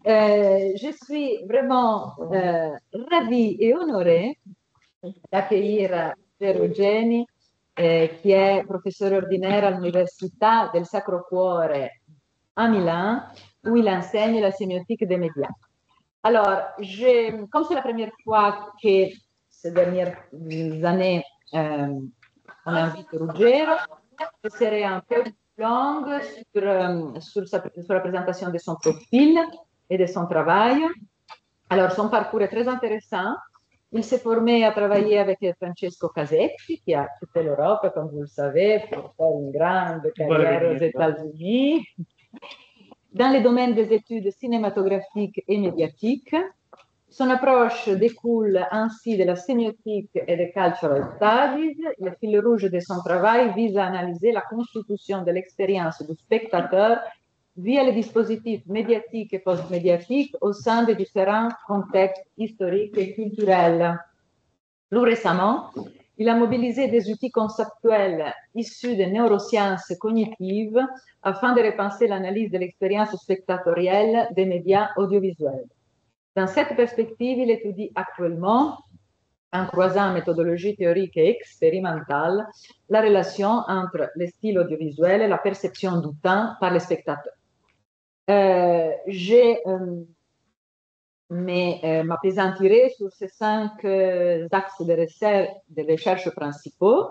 Je suis vraiment ravie et honorée d'accueillir Piero Geni, qui est professore ordinaire all'Università del Sacro Cuore à Milan, où il enseigne la sémiotique des médias. Alors, comme c'est la première fois que ces dernières années, on invite Ruggero, je serai un peu longue sur la présentation de son profil et de son travail. Alors, son parcours est très intéressant. Il s'est formé à travailler avec Francesco Casetti, qui a quitté l'Europe, comme vous le savez, pour faire une grande carrière aux États-Unis, dans les domaines des études cinématographiques et médiatiques. Son approche découle ainsi de la sémiotique et des cultural studies. Le fil rouge de son travail vise à analyser la constitution de l'expérience du spectateur via les dispositifs médiatiques et post-médiatiques au sein de différents contextes historiques et culturels. Plus récemment, il a mobilisé des outils conceptuels issus des neurosciences cognitives afin de repenser l'analyse de l'expérience spectatorielle des médias audiovisuels. Dans cette perspective, il étudie actuellement, en croisant méthodologie théorique et expérimentale, la relation entre le style audiovisuel et la perception du temps par les spectateurs. M'appesantirai sur ces 5 axes de recherche principaux.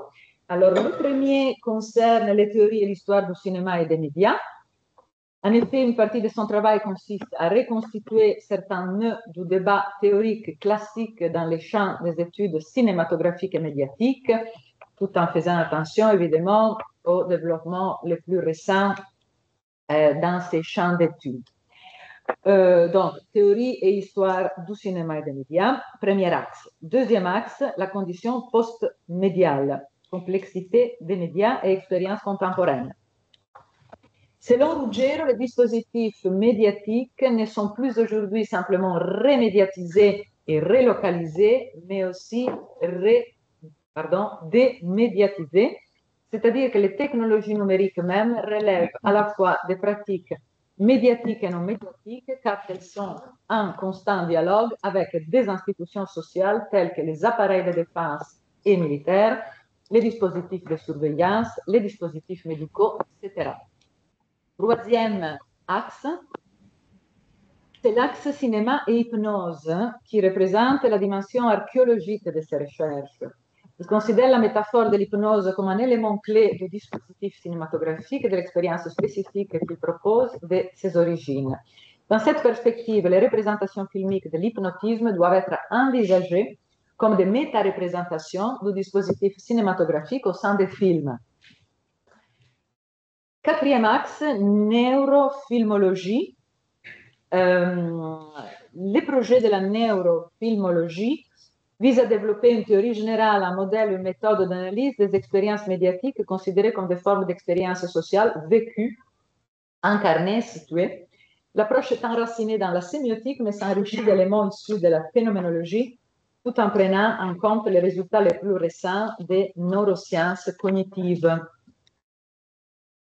Alors, le premier concerne les théories et l'histoire du cinéma et des médias. En effet, une partie de son travail consiste à reconstituer certains nœuds du débat théorique classique dans les champs des études cinématographiques et médiatiques, tout en faisant attention, évidemment, au développement le plus récent dans ces champs d'études. Donc, théorie et histoire du cinéma et des médias, premier axe. Deuxième axe, la condition post-médiale, complexité des médias et expérience contemporaine. Selon Ruggero, les dispositifs médiatiques ne sont plus aujourd'hui simplement remédiatisés et relocalisés, mais aussi démédiatisés, c'est-à-dire que les technologies numériques même relèvent à la fois des pratiques médiatiques et non médiatiques, car elles sont en constant dialogue avec des institutions sociales telles que les appareils de défense et militaires, les dispositifs de surveillance, les dispositifs médicaux, etc. Troisième axe, c'est l'axe cinéma et hypnose qui représente la dimension archéologique de ces recherches. Il considère la métaphore de l'hypnose comme un élément clé du dispositif cinématographique et de l'expérience spécifique qu'il propose de ses origines. Dans cette perspective, les représentations filmiques de l'hypnotisme doivent être envisagées comme des méta-représentations du dispositif cinématographique au sein des films. Quatrième axe, neurofilmologie. Les projets de la neurofilmologie visent à développer une théorie générale, un modèle, une méthode d'analyse des expériences médiatiques considérées comme des formes d'expérience sociale vécues, incarnées, situées. L'approche est enracinée dans la sémiotique, mais s'enrichit d'éléments issus de la phénoménologie, tout en prenant en compte les résultats les plus récents des neurosciences cognitives.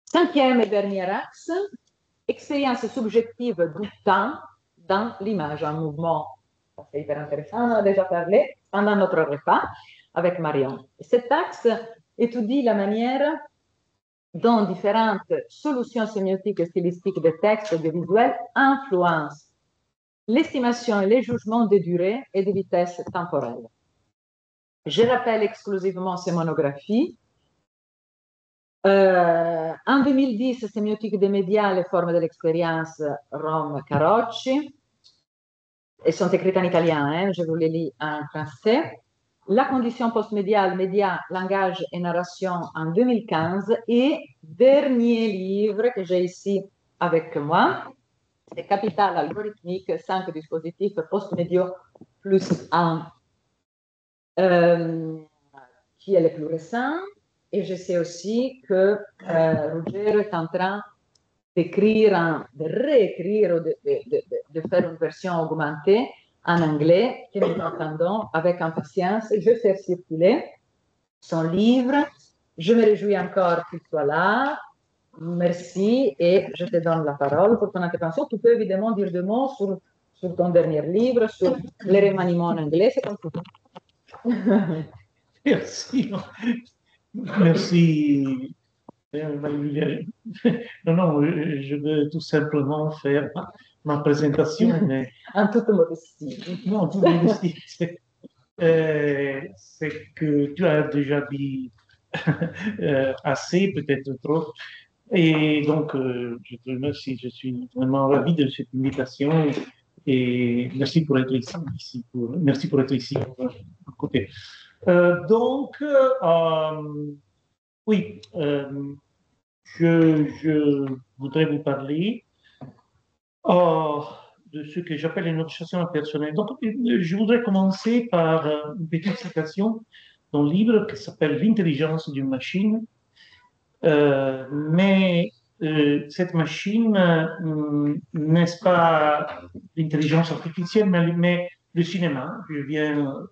Cinquième et dernier axe, expérience subjective du temps dans l'image, un mouvement, c'est hyper intéressant, on en a déjà parlé pendant notre repas avec Marion. Cet axe étudie la manière dont différentes solutions sémiotiques et stylistiques des textes audiovisuels influencent l'estimation et les jugements des durées et des vitesses temporelles. Je rappelle exclusivement ces monographies. En 2010, Sémiotique des médias, les formes de l'expérience, Rome Carocci. Elles sont écrites en italien, je vous les lis en français. La condition postmédiale, médias, langage et narration en 2015. Et dernier livre que j'ai ici avec moi, c'est Capital algorithmique, 5 dispositifs postmédiaux plus 1, qui est le plus récent. Et je sais aussi que Ruggero est en train d'écrire, de réécrire, de faire une version augmentée en anglais que nous attendons avec impatience. Je vais faire circuler son livre. Je me réjouis encore qu'il soit là. Merci et je te donne la parole pour ton intervention. Tu peux évidemment dire deux mots sur ton dernier livre, sur les remaniements en anglais, c'est comme tout. Merci. Merci. Non, non, je veux tout simplement faire ma présentation, mais En toute modestie. non, tout modestie, c'est que tu as déjà dit assez, peut-être trop. Et donc, je te remercie, je suis vraiment ravi de cette invitation et merci pour être merci pour être ici à côté. Donc, oui, je voudrais vous parler euh, de ce que j'appelle une illustration personnelle. Donc, je voudrais commencer par une petite citation d'un livre qui s'appelle L'intelligence d'une machine. Mais cette machine, n'est-ce pas l'intelligence artificielle, mais le cinéma. Je viens,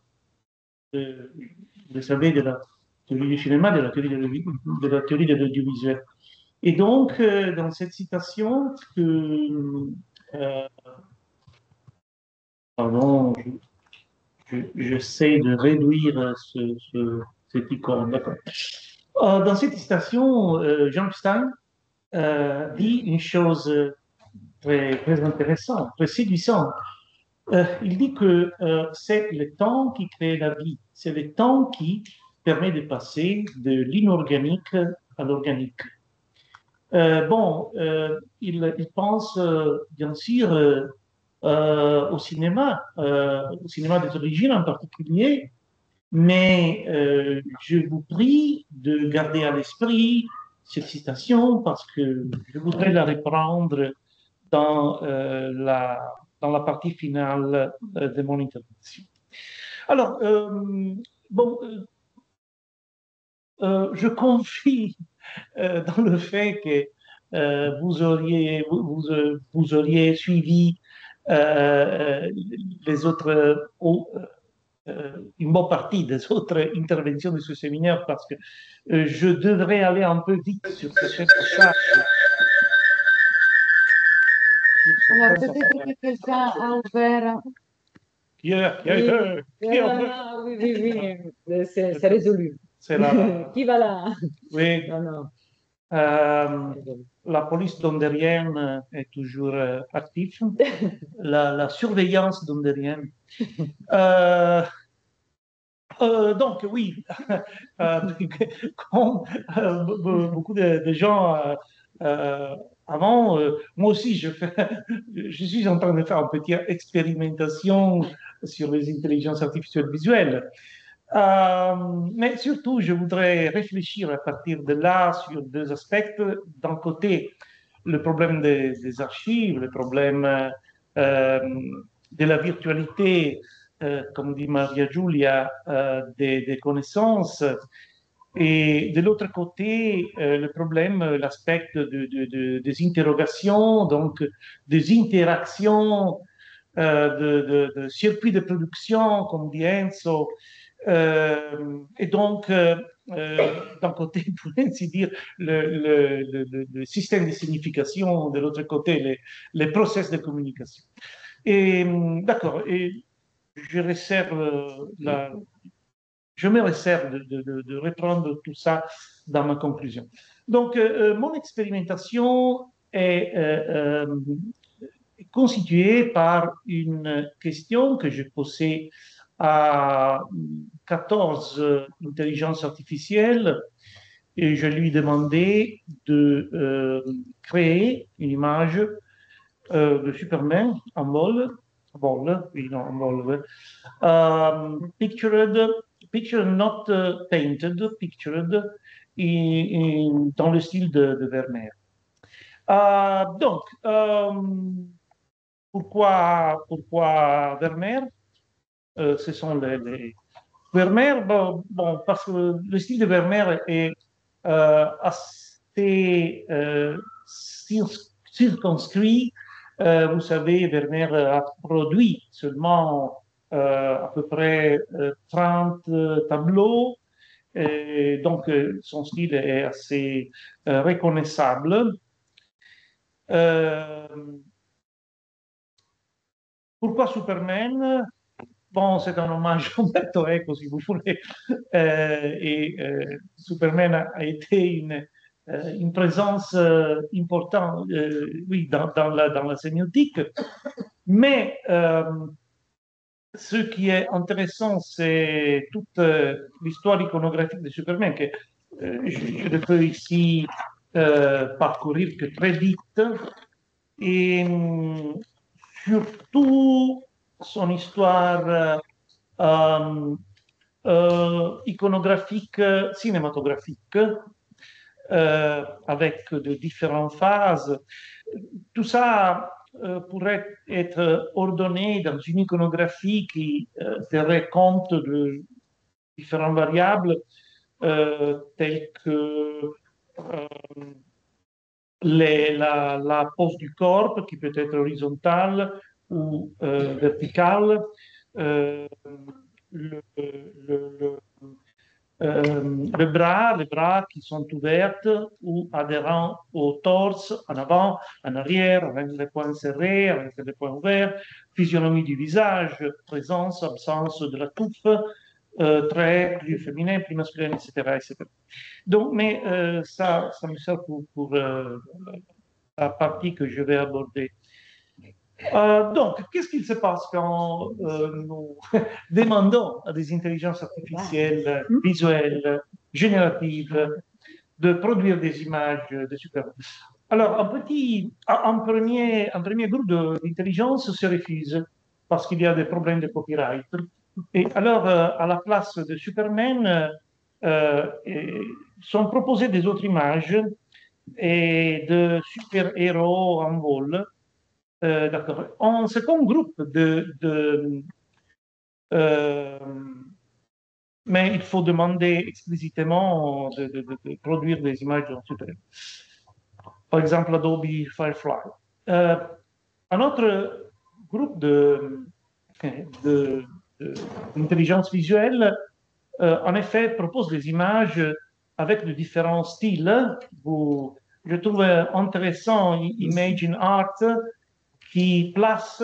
vous le savez, de la théorie du cinéma, de la théorie de l'audiovisuel. Et donc, dans cette citation, euh, pardon, j'essaie de réduire cette icône, d'accord. Dans cette citation, Jean Stein dit une chose très intéressante, très séduisante. Il dit que c'est le temps qui crée la vie, c'est le temps qui permet de passer de l'inorganique à l'organique. Il pense bien sûr au cinéma des origines en particulier, mais je vous prie de garder à l'esprit cette citation parce que je voudrais la reprendre dans, dans la partie finale de mon intervention. Alors, bon, je confie dans le fait que vous auriez suivi les autres, une bonne partie des autres interventions de ce séminaire parce que je devrais aller un peu vite sur ce passage. Alors, peut-être que quelqu'un a ouvert. Qui a ouvert? Oui, oui, oui, c'est résolu. C'est la... Qui va là? Oui. Non, non. La police dondérienne est toujours active. La surveillance dondérienne. Donc, oui, comme beaucoup de gens avant, moi aussi, je suis en train de faire une petite expérimentation sur les intelligences artificielles visuelles. Mais surtout, je voudrais réfléchir à partir de là sur deux aspects. D'un côté, le problème des archives, le problème de la virtualité, comme dit Maria Giulia, des connaissances. Et de l'autre côté, le problème, l'aspect des interrogations, donc des interactions, de circuits de production, comme dit Enzo, et donc, d'un côté, pour ainsi dire, le système de signification, de l'autre côté, les process de communication. Et d'accord, et je je me réserve de reprendre tout ça dans ma conclusion. Donc, mon expérimentation est constituée par une question que je posais à 14 intelligences artificielles et je lui demandais de créer une image de Superman en vol, oui, non, en vol, ouais. Pictured not painted, pictured dans le style de Vermeer. Donc, pourquoi Vermeer? Ce sont Vermeer, bon, parce que le style de Vermeer est assez circonscrit. Vous savez, Vermeer a produit seulement à peu près 30 tableaux Et donc, son style est assez reconnaissable. Pourquoi Superman? Bon, c'est un hommage à Umberto Eco, si vous voulez. Superman a été une présence importante, oui, dans la sémiotique. Mais ce qui est intéressant, c'est toute l'histoire iconographique de Superman, que je ne peux ici parcourir que très vite. Et surtout son histoire iconographique, cinématographique, avec de différentes phases. Tout ça pourrait être ordonné dans une iconographie qui ferait compte de différentes variables telles que la pose du corps, qui peut être horizontale ou verticale, euh, le, le, les bras qui sont ouverts ou adhérents au torse, en avant, en arrière, avec les poings serrés, avec les poings ouverts, physionomie du visage, présence, absence de la touffe, traits plus féminins, plus masculins, etc., etc. Donc, mais ça me sert pour la partie que je vais aborder. Donc, qu'est-ce qu'il se passe quand nous demandons à des intelligences artificielles, visuelles, génératives, de produire des images de super. Alors, un premier groupe d'intelligence se refuse parce qu'il y a des problèmes de copyright. Et alors, à la place de Superman, sont proposées des autres images et de super-héros en vol. D'accord. Un second groupe euh, mais il faut demander explicitement de produire des images en super. Par exemple, Adobe Firefly. Euh, un autre groupe d'intelligence visuelle, en effet, propose des images avec de différents styles. Je trouve intéressant Imagine Art qui place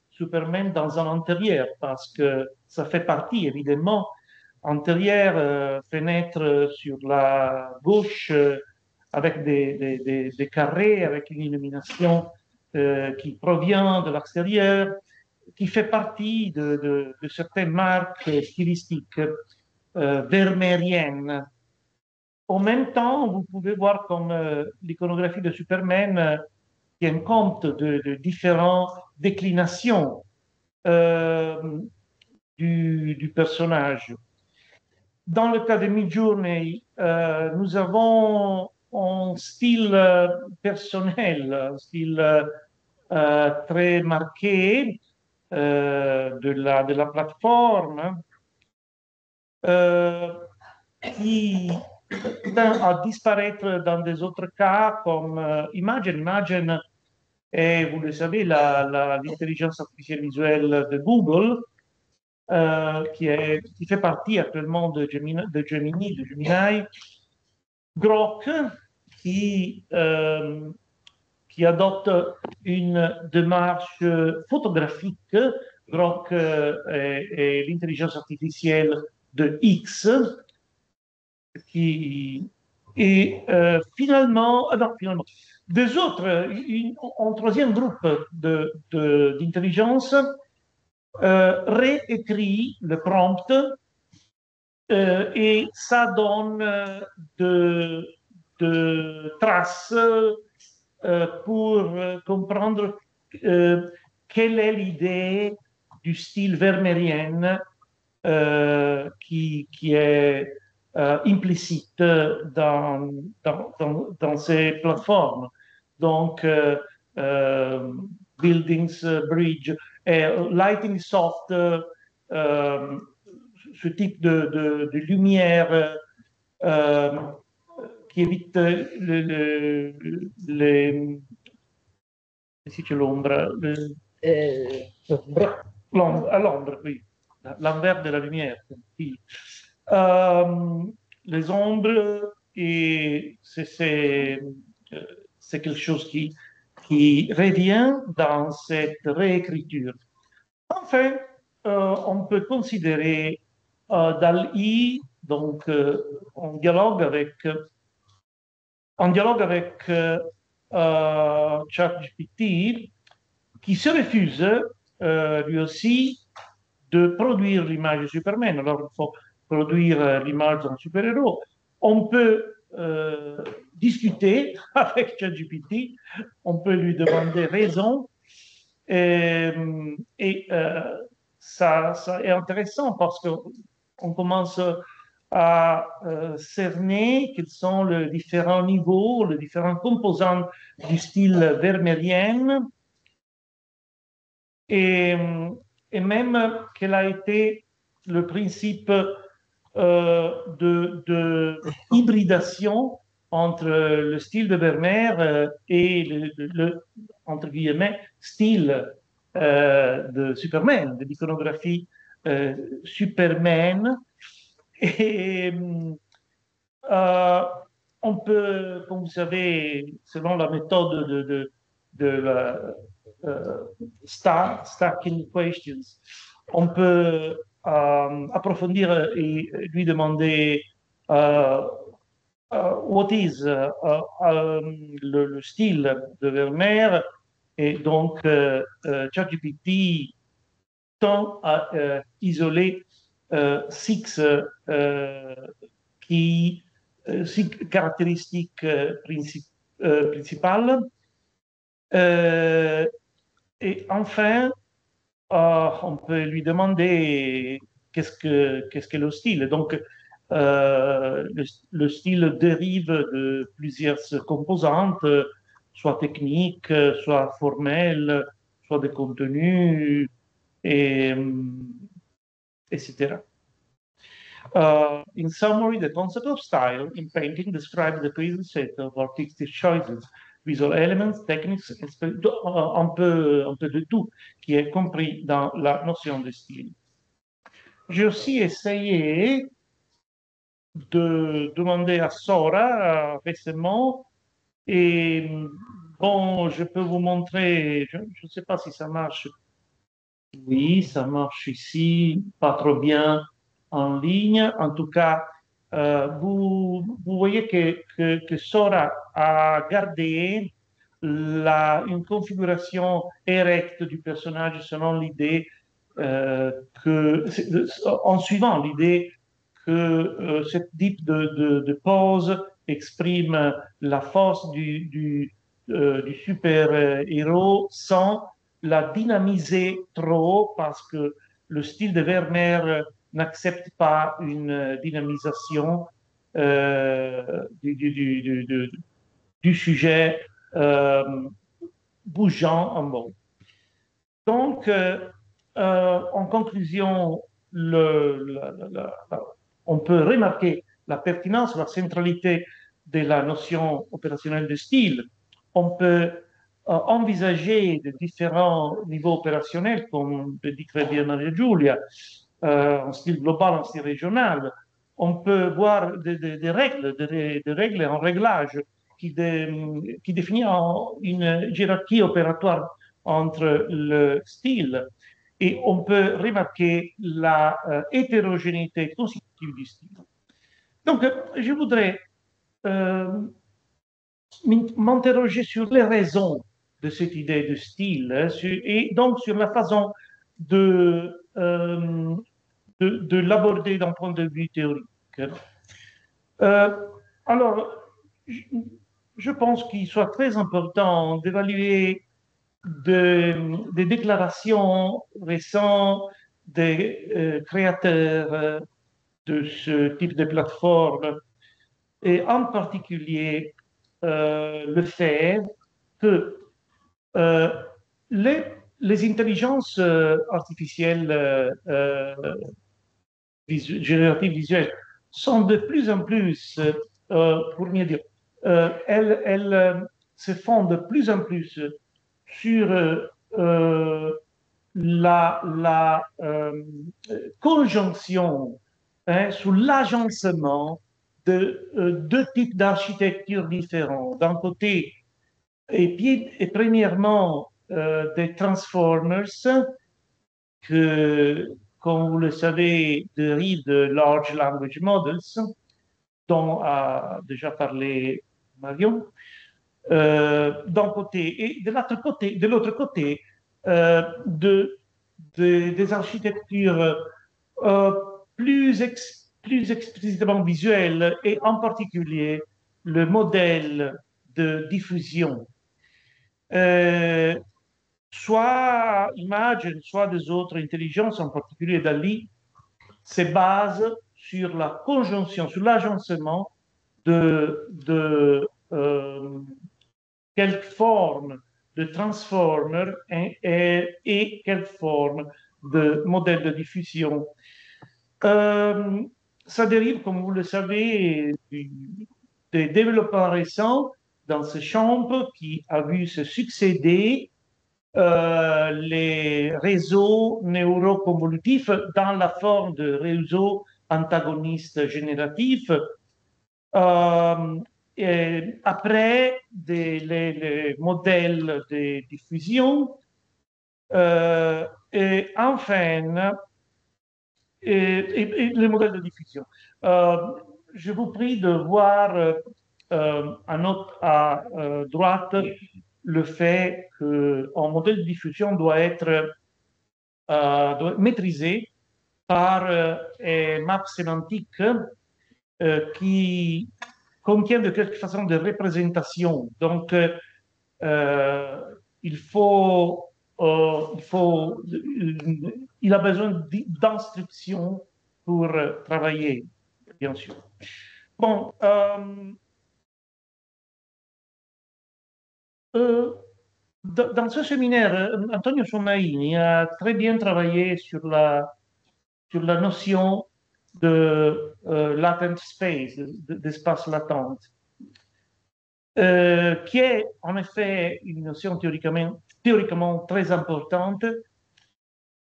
Superman dans un intérieur parce que ça fait partie, évidemment, intérieur, fenêtre sur la gauche, avec des carrés, avec une illumination qui provient de l'extérieur, qui fait partie de certaines marques stylistiques vermeeriennes. En même temps, vous pouvez voir comme l'iconographie de Superman tient compte de différentes déclinations du personnage. Dans le cas de Midjourney, nous avons un style personnel, un style très marqué de la plateforme qui tend à disparaître dans des autres cas comme Imagine. Imagine est, vous le savez, l'intelligence artificielle visuelle de Google, qui fait partie actuellement de Gemini, Grok, qui adopte une démarche photographique. Grok est l'intelligence artificielle de X, et finalement, des autres, un troisième groupe d'intelligence réécrit le prompt et ça donne de traces pour comprendre quelle est l'idée du style vermeerien qui est implicite dans ces plateformes. Donc, buildings, bridge, et lighting soft, ce type de lumière qui évite si c'è l'ombra, à l'ombre, oui, l'envers de la lumière. Oui. les ombres, et c'est quelque chose qui revient dans cette réécriture. Enfin, on peut considérer DALL-E, donc en dialogue avec ChatGPT, qui se refuse lui aussi de produire l'image de Superman. Alors, il faut produire l'image d'un super-héros. On peut discuter avec ChatGPT, on peut lui demander raison, et ça est intéressant parce qu'on commence à cerner quels sont les différents niveaux, les différents composants du style vermeerien, et, et même quel a été le principe de hybridation entre le style de Vermeer et entre guillemets, style de Superman, de l'iconographie Superman. Et on peut, comme vous savez, selon la méthode de la stacking questions, on peut approfondir et lui demander what is le style de Vermeer, et donc ChatGPT tend à isoler six caractéristiques principales. Et enfin, on peut lui demander qu'est-ce que le style. Donc, le style dérive de plusieurs composantes, soit techniques, soit formelles, soit de contenu, et, etc. In summary, the concept of style in painting describes the present set of artistic choices, visual elements, techniques, un peu de tout qui est compris dans la notion de style. J'ai aussi essayé de demander à Sora récemment, et bon, je peux vous montrer, je ne sais pas si ça marche. Oui, ça marche ici, pas trop bien en ligne. En tout cas, vous voyez que Sora a gardé une configuration érecte du personnage selon l'idée en suivant l'idée que ce type de pose exprime la force du super-héros sans la dynamiser trop, parce que le style de Vermeer n'accepte pas une dynamisation du sujet bougeant en mode. Donc, en conclusion, on peut remarquer la pertinence, la centralité de la notion opérationnelle de style. On peut envisager de différents niveaux opérationnels, comme le dit très bien Maria Giulia, en style global, en style régional. On peut voir des règles en réglage qui définit une hiérarchie opératoire entre le style, et on peut remarquer la hétérogénéité constitutive du style. Donc, je voudrais m'interroger sur les raisons de cette idée de style, et donc sur la façon de l'aborder d'un point de vue théorique. Alors, je pense qu'il soit très important d'évaluer des déclarations récentes des créateurs de ce type de plateforme, et en particulier le fait que les intelligences artificielles génératives visuelles sont de plus en plus, pour mieux dire, elles se font de plus en plus sur la conjonction, sur l'agencement deux types d'architecture différents. D'un côté, et premièrement, des transformers que, comme vous le savez, dérivent de Large Language Models, dont a déjà parlé Marion, d'un côté, et de l'autre côté, des architectures euh, plus explicitement visuelles, et en particulier le modèle de diffusion. Soit Imagine, soit des autres intelligences, en particulier DALL-E, se basent sur la conjonction, sur l'agencement de quelques formes de transformers et quelques formes de modèles de diffusion. Ça dérive, comme vous le savez, des développements récents dans ce champ qui a vu se succéder les réseaux neuroconvolutifs dans la forme de réseaux antagonistes génératifs. Après les modèles de diffusion, et enfin, et les modèles de diffusion. Je vous prie de voir à notre droite le fait qu'un modèle de diffusion doit être maîtrisé par une map sémantique qui contient de quelque façon de représentation. Donc, il a besoin d'instructions pour travailler, bien sûr. Bon, dans ce séminaire, Antonio Sommaini a très bien travaillé sur la notion de latent space, d'espace latent, qui est en effet une notion théoriquement très importante.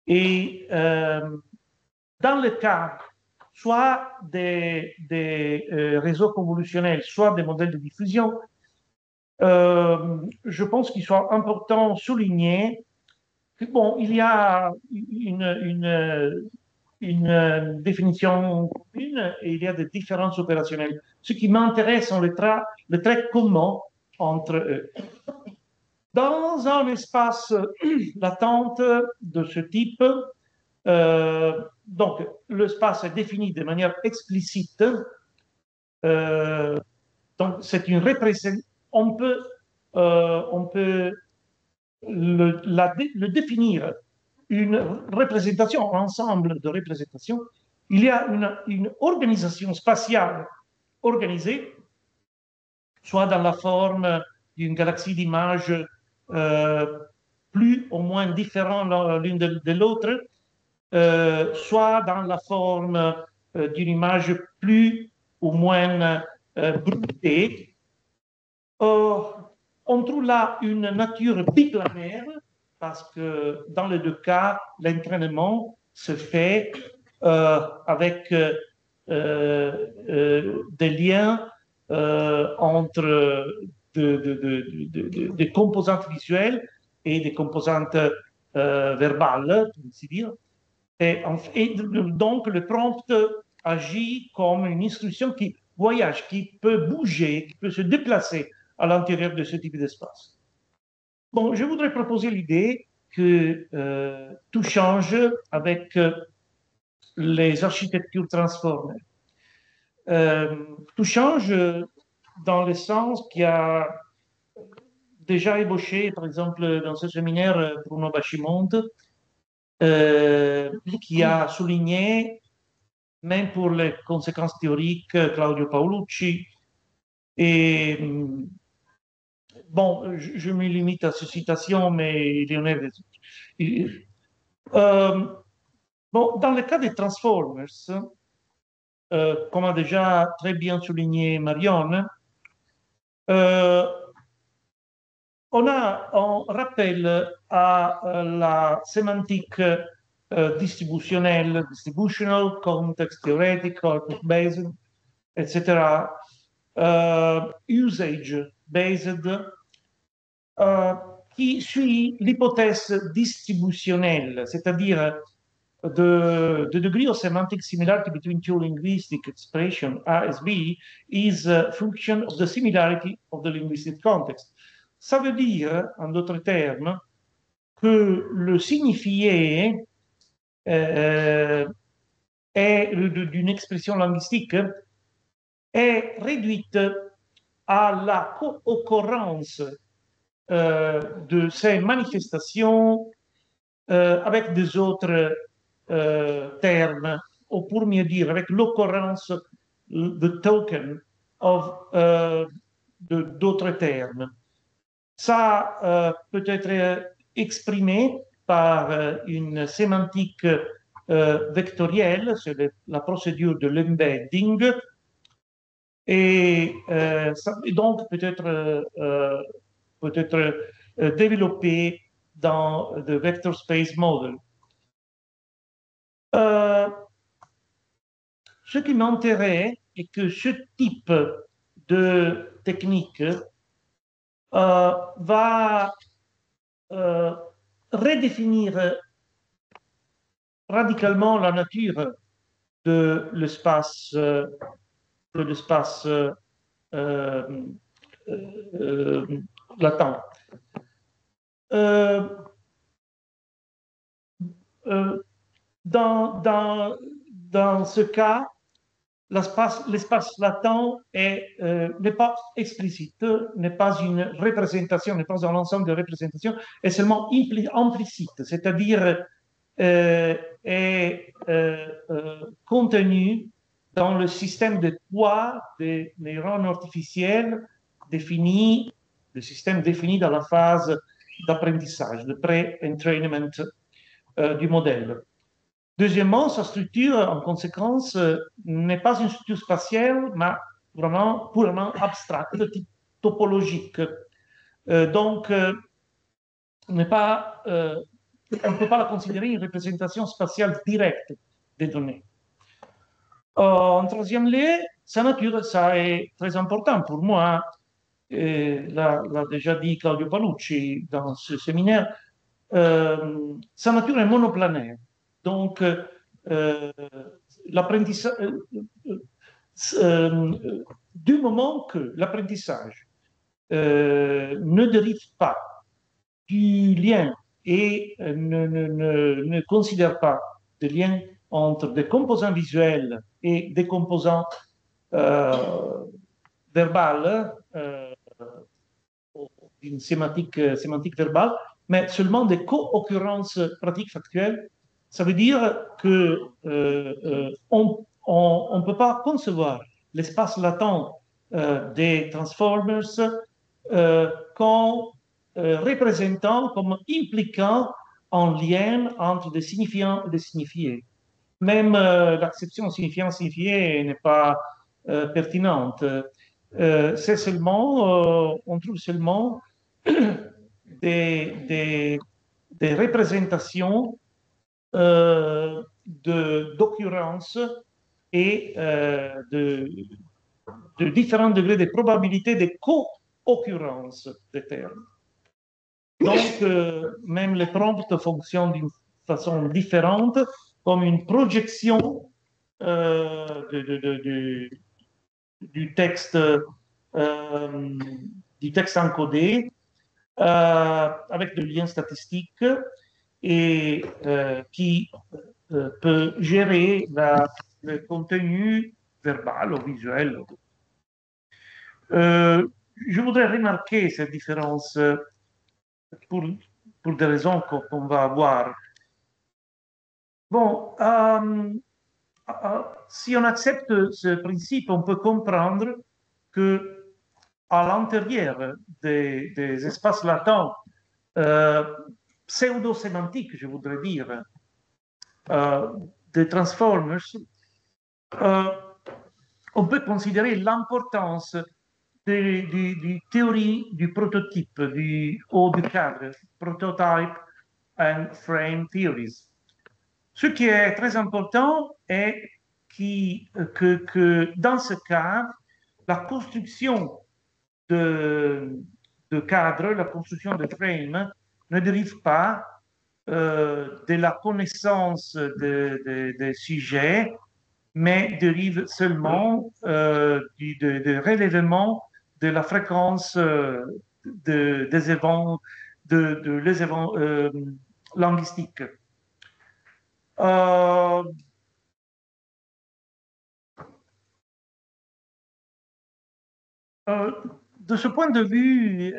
Et dans le cas soit des réseaux convolutionnels, soit des modèles de diffusion, je pense qu'il soit important de souligner que, bon, il y a une définition commune et il y a des différences opérationnelles. Ce qui m'intéresse sont les traits communs entre eux. Dans un espace latent de ce type, donc l'espace est défini de manière explicite. Donc c'est une représentation. On peut le définir une représentation, un ensemble de représentations. Il y a une organisation spatiale organisée, soit dans la forme d'une galaxie d'images plus ou moins différentes l'une de l'autre, soit dans la forme d'une image plus ou moins brutée. On trouve là une nature biplanaire parce que dans les deux cas, l'entraînement se fait avec des liens entre des composantes visuelles et des composantes verbales, pour ainsi dire. Et donc, le prompt agit comme une instruction qui voyage, qui peut bouger, qui peut se déplacer à l'intérieur de ce type d'espace. Bon, je voudrais proposer l'idée que tout change avec les architectures transformées. Tout change dans le sens qui a déjà ébauché, par exemple, dans ce séminaire, Bruno Bachimonte, qui a souligné, même pour les conséquences théoriques, Claudio Paolucci. Et bon, je me limite à ces citations, mais il y en a des autres. Bon, dans le cas des Transformers, comme a déjà très bien souligné Marion, on a un rappel à la sémantique distributionnelle, distributional, context theoretic, corpus based, etc., usage-based, qui suit l'hypothèse distributionnelle, c'est-à-dire the degree of semantic similarity between two linguistic expressions A and B is a function of the similarity of the linguistic context. Ça veut dire, en d'autres termes, que le signifié d'une expression linguistique est réduite à la co-occurrence de ces manifestations avec des autres termes, ou pour mieux dire, avec l'occurrence, the token of d'autres termes. Ça peut être exprimé par une sémantique vectorielle, c'est la procédure de l'embedding, et donc peut être développé dans le vector space model. Ce qui m'intéresse est que ce type de technique va redéfinir radicalement la nature de l'espace latent. Dans ce cas, l'espace latent n'est pas explicite, n'est pas une représentation, n'est pas un ensemble de représentations, est seulement implicite, c'est-à-dire est contenu dans le système de poids des neurones artificiels définis, le système défini dans la phase d'apprentissage, de pré-entraînement du modèle. Deuxièmement, sa structure, en conséquence, n'est pas une structure spatiale, mais vraiment purement abstracte, topologique. Donc, on ne peut pas la considérer une représentation spatiale directe des données. En troisième lieu, sa nature, ça est très important pour moi. L'a déjà dit Claudio Palucci dans ce séminaire. Sa nature est monoplanaire. Donc, l'apprentissage, du moment que l'apprentissage ne dérive pas du lien et ne considère pas de lien entre des composants visuels et des composants verbales, une sémantique verbale, mais seulement des co-occurrences pratiques factuelles. Ça veut dire que on ne peut pas concevoir l'espace latent des transformers comme représentant, comme impliquant un lien entre des signifiants et des signifiés. Même l'acception signifiant-signifié n'est pas pertinente. C'est seulement, on trouve seulement des représentations d'occurrence et de différents degrés de probabilité de co-occurrence des termes. Donc, même les prompts fonctionnent d'une façon différente, comme une projection du texte encodé avec des liens statistiques et qui peut gérer le contenu verbal ou visuel. Je voudrais remarquer cette différence pour des raisons qu'on va voir. Bon, si on accepte ce principe, on peut comprendre que à l'intérieur des espaces latents pseudo-sémantiques, je voudrais dire, des transformers, on peut considérer l'importance des théories du prototype ou du cadre, prototype and frame theories. Ce qui est très important est que dans ce cas, la construction de cadre, la construction de frame ne dérive pas de la connaissance des sujets, mais dérive seulement du relèvement de la fréquence des événements, les événements linguistiques. De ce point de vue,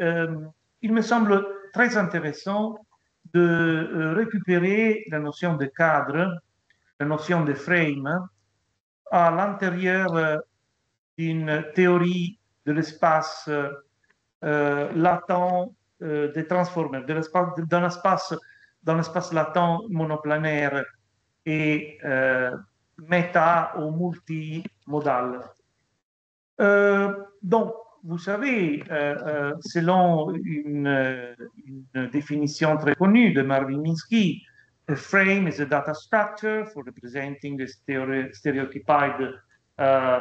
il me semble très intéressant de récupérer la notion de cadre, la notion de frame, à l'intérieur d'une théorie de l'espace latent des transformers, d'un espace latent monoplanaire et méta ou multimodal. Donc, vous savez, selon une définition très connue de Marvin Minsky, a frame is a data structure for representing the stereotypied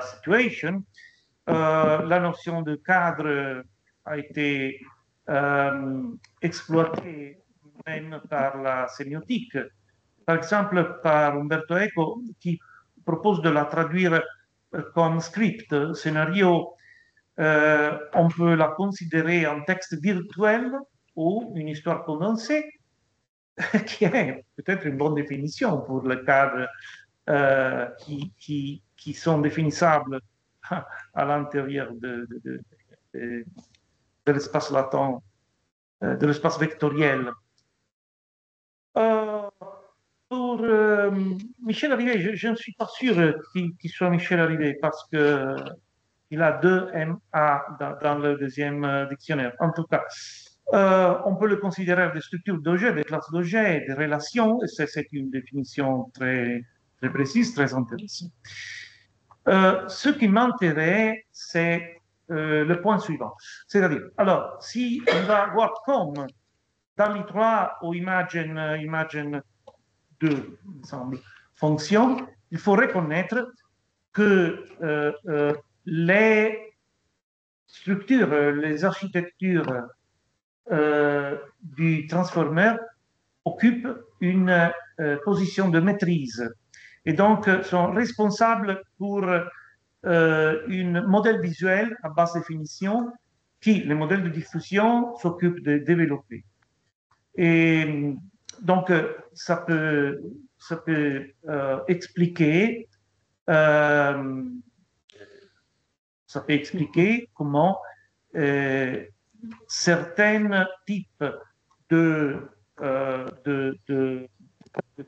situation. La notion de cadre a été exploitée même par la sémiotique. Par exemple, par Umberto Eco, qui propose de la traduire comme script, scénario. On peut la considérer un texte virtuel ou une histoire condensée, qui est peut-être une bonne définition pour les cadres qui sont définissables à l'intérieur de l'espace latent, de l'espace vectoriel. Pour Michel Arrivé, je ne suis pas sûr qu'il soit Michel Arrivé parce qu'il a deux MA dans le deuxième dictionnaire. En tout cas, on peut le considérer des structures d'objets, des classes d'objets, des relations, et c'est une définition très, très précise, très intéressante. Ce qui m'intéresse, c'est le point suivant. C'est-à-dire, alors, si on va voir comme dans l'I3 ou Imagine 2, il me semble, fonction, il faut reconnaître que les structures, les architectures du transformer occupent une position de maîtrise et donc sont responsables pour un modèle visuel à basse définition qui, les modèles de diffusion, s'occupent de développer. Et donc, ça peut expliquer comment certains types de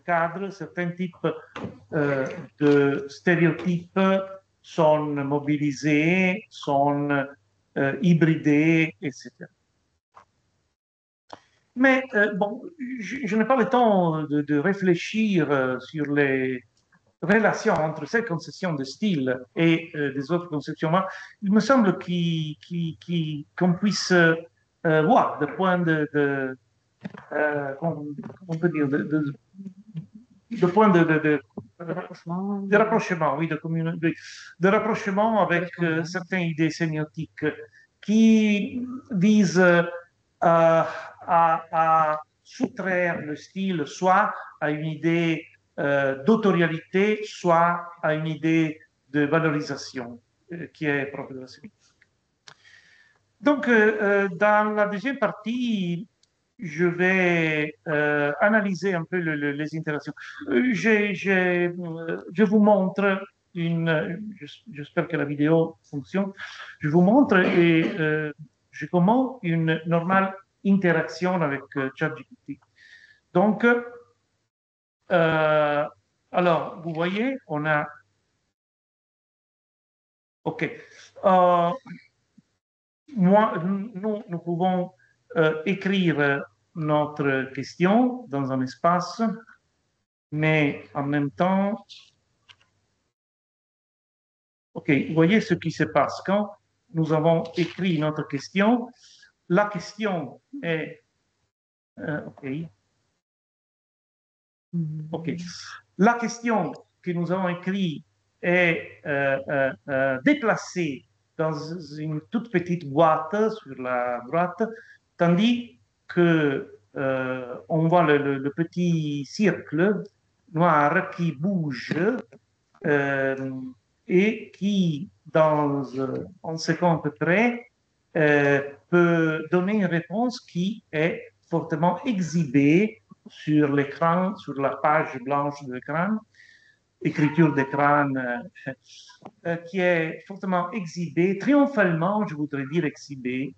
cadres, certains types de stéréotypes sont mobilisés, sont hybridés, etc. Mais bon, je n'ai pas le temps de réfléchir sur les relations entre cette conception de style et des autres conceptions. Il me semble qu'on puisse voir de point on peut dire, de point de rapprochement, oui, de rapprochement avec certaines idées sémiotiques qui visent à soustraire le style soit à une idée d'autorialité, soit à une idée de valorisation qui est propre de la sémiotique. Donc, dans la deuxième partie, je vais analyser un peu les interactions. Je vous montre j'espère que la vidéo fonctionne. Je vous montre comment une normale interaction avec ChatGPT. Donc, alors, vous voyez, on a... OK. Nous pouvons écrire notre question dans un espace, mais en même temps, OK, vous voyez ce qui se passe quand nous avons écrit notre question. La question est... OK. OK. La question que nous avons écrite est déplacé dans une toute petite boîte sur la droite, tandis que on voit le petit cercle noir qui bouge et qui, dans un second à peu près, peut donner une réponse qui est fortement exhibée sur l'écran, sur la page blanche de l'écran, écriture d'écran qui est fortement exhibée, triomphalement, je voudrais dire exhibée.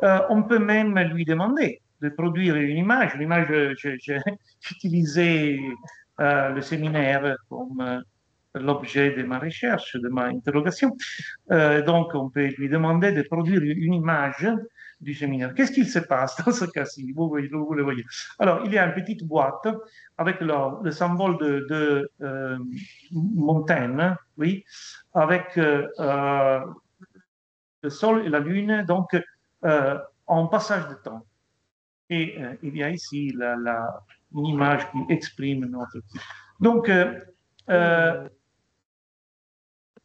On peut même lui demander de produire une image. L'image, j'ai utilisé le séminaire comme l'objet de ma recherche, de ma interrogation. Donc, on peut lui demander de produire une image du séminaire. Qu'est-ce qu'il se passe dans ce cas-ci? Vous le voyez. Alors, il y a une petite boîte avec le symbole de Montaigne, oui, avec le Sol et la Lune, donc en passage de temps. Et il y a ici une image qui exprime notre... Donc,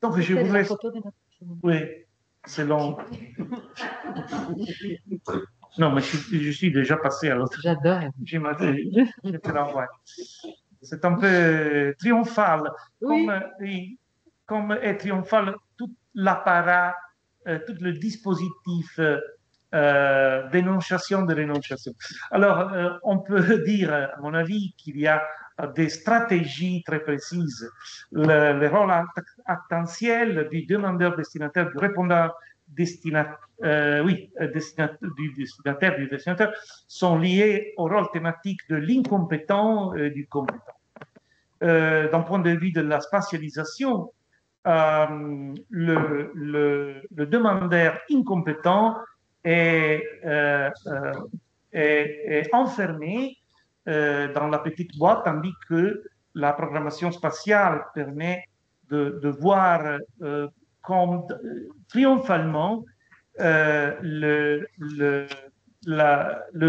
donc je voudrais... Oui, c'est long. Non, mais je suis déjà passé à l'autre. J'adore. Je te l'envoie. C'est un peu triomphal. Oui. Comme est triomphal tout l'apparat, tout le dispositif d'énonciation de l'énonciation. Alors, on peut dire, à mon avis, qu'il y a des stratégies très précises. Le rôle actentiel du demandeur destinataire, du répondant destinataire, du destinataire, sont liés au rôle thématique de l'incompétent et du compétent. D'un point de vue de la spatialisation, le demandeur incompétent est enfermé dans la petite boîte, tandis que la programmation spatiale permet de voir comme triomphalement le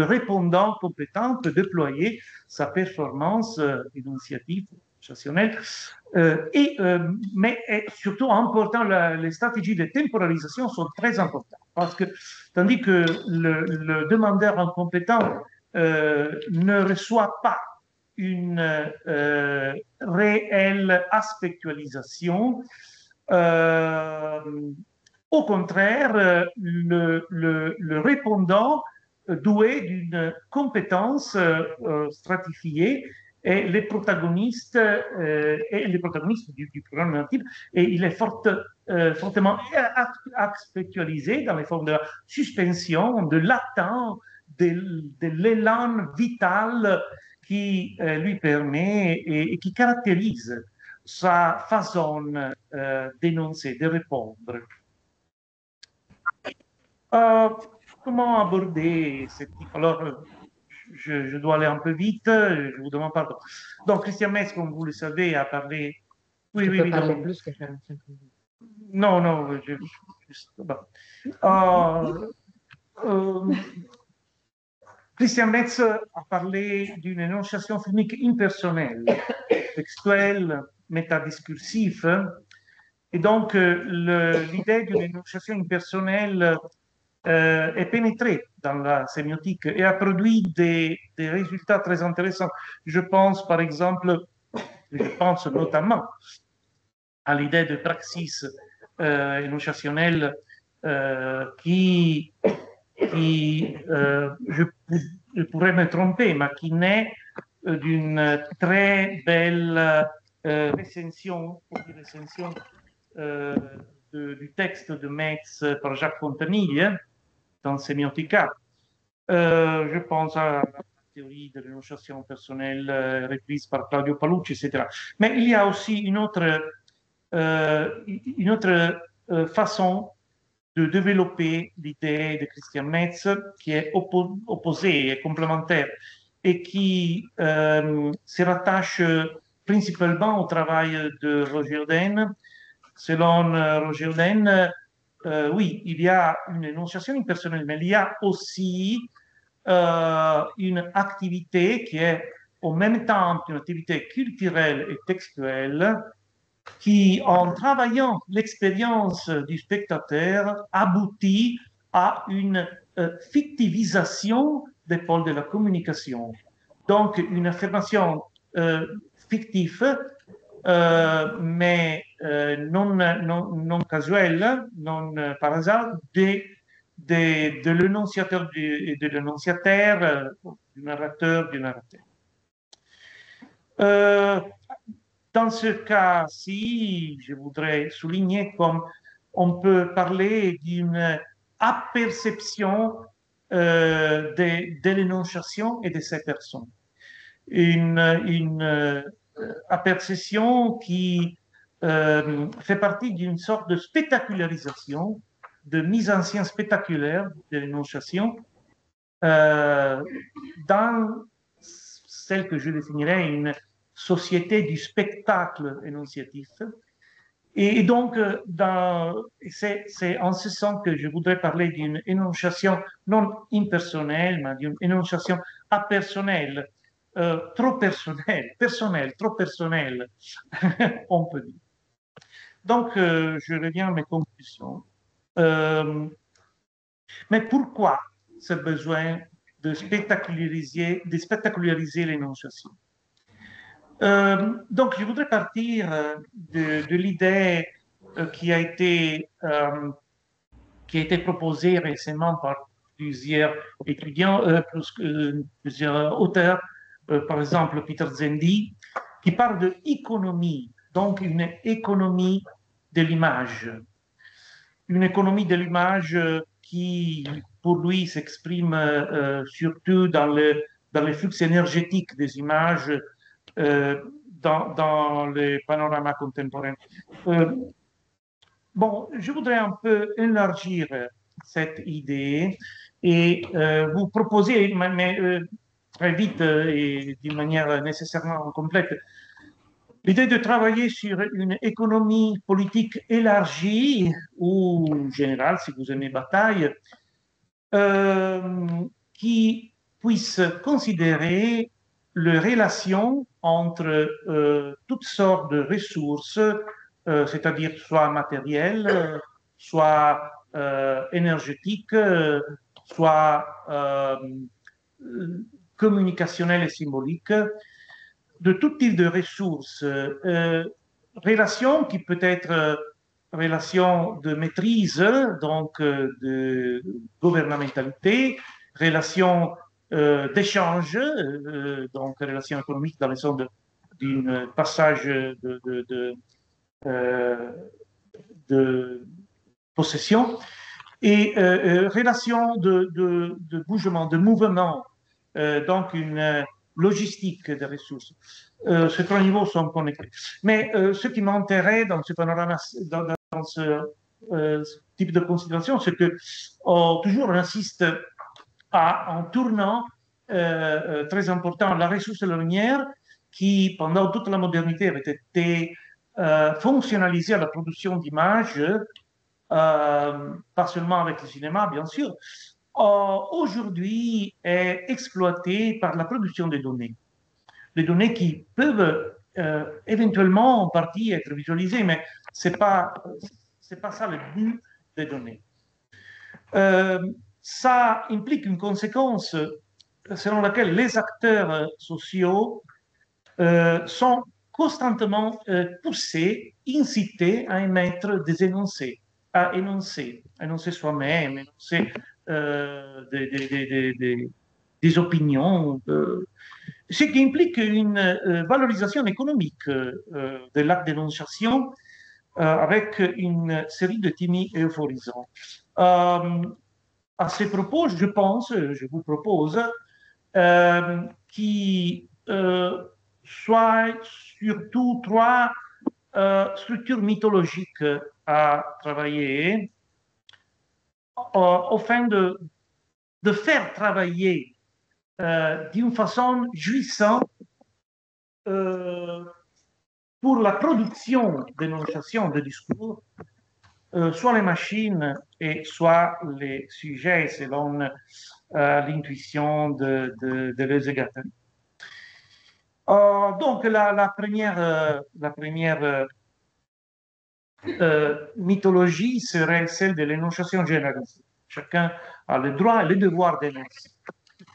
répondant compétent peut déployer sa performance énonciative, énonciationnelle, mais surtout important, les stratégies de temporalisation sont très importantes parce que tandis que le demandeur incompétent ne reçoit pas une réelle aspectualisation, au contraire, le répondant doué d'une compétence stratifiée et les protagonistes du programme narratif, et il est fortement aspectualisé dans les formes de suspension, de l'attente, de l'élan vital qui lui permet et qui caractérise sa façon d'énoncer, de répondre. Comment aborder cette... Alors, je dois aller un peu vite, je vous demande pardon. Donc, Christian Metz, comme vous le savez, a parlé... Oui, tu peux parler plus que 45 minutes. Non, Christian Metz a parlé d'une énonciation filmique impersonnelle, textuelle, métadiscursive. Et donc, l'idée d'une énonciation impersonnelle est pénétrée dans la sémiotique et a produit des résultats très intéressants. Je pense, par exemple, notamment à l'idée de praxis énonciationnelle qui je pourrais me tromper, mais qui naît d'une très belle recension du texte de Metz par Jacques Fontenille dans Semiotica. Je pense à la théorie de l'énonciation personnelle reprise par Claudio Palucci, etc. Mais il y a aussi une autre façon de développer l'idée de Christian Metz qui est opposée et complémentaire et qui se rattache principalement au travail de Roger Oden. Selon Roger Oden, oui, il y a une énonciation impersonnelle, mais il y a aussi une activité qui est en même temps une activité culturelle et textuelle qui, en travaillant l'expérience du spectateur, aboutit à une fictivisation des pôles de la communication. Donc, une affirmation fictive, mais non casuelle, non par hasard, de l'énonciateur et de l'énonciataire, du narrateur, du narrateur. Dans ce cas-ci, je voudrais souligner comme on peut parler d'une apperception de l'énonciation et de ces personnes. Une apperception qui fait partie d'une sorte de spectacularisation, de mise en scène spectaculaire de l'énonciation dans celle que je définirais une société du spectacle énonciatif. Et donc, c'est en ce sens que je voudrais parler d'une énonciation non impersonnelle, mais d'une énonciation apersonnelle, trop personnelle, trop personnelle, on peut dire. Donc, je reviens à mes conclusions. Mais pourquoi ce besoin de spectaculariser l'énonciation? Donc, je voudrais partir de l'idée qui a été proposée récemment par plusieurs étudiants, plusieurs auteurs, par exemple Peter Zendi, qui parle de économie, donc une économie de l'image. Une économie de l'image qui, pour lui, s'exprime surtout dans les flux énergétiques des images dans les panoramas contemporains. Bon, je voudrais un peu élargir cette idée et vous proposer, mais très vite et d'une manière nécessairement complète, l'idée de travailler sur une économie politique élargie ou générale, si vous aimez bataille, qui puisse considérer les relations entre toutes sortes de ressources, c'est-à-dire soit matérielles, soit énergétiques, soit communicationnelles et symboliques, de tout type de ressources, relation qui peut être relation de maîtrise, donc de gouvernementalité, relation d'échange, donc relation économique dans le sens d'un passage de possession, et relation de bougement, de mouvement, donc une logistique des ressources. Ces trois niveaux sont connectés. Mais ce qui m'intéresse dans ce panorama, dans ce type de considération, c'est que toujours on insiste en tournant très important la ressource de la lumière qui, pendant toute la modernité, avait été fonctionnalisée à la production d'images, pas seulement avec le cinéma, bien sûr, aujourd'hui est exploité par la production des données. Les données qui peuvent éventuellement en partie être visualisées, mais c'est pas ça le but des données. Ça implique une conséquence selon laquelle les acteurs sociaux sont constamment poussés, incités à émettre des énoncés, à énoncer soi-même, énoncer des opinions, ce qui implique une valorisation économique de l'acte d'énonciation avec une série de timides et euphorisants. À ce propos, je vous propose qu'il soit surtout trois structures mythologiques à travailler au fin de faire travailler d'une façon jouissante pour la production d'énonciation de discours, soit les machines et soit les sujets selon l'intuition de Lösegatten. Donc la première mythologie serait celle de l'énonciation généralisée. Chacun a le droit et le devoir d'énoncer.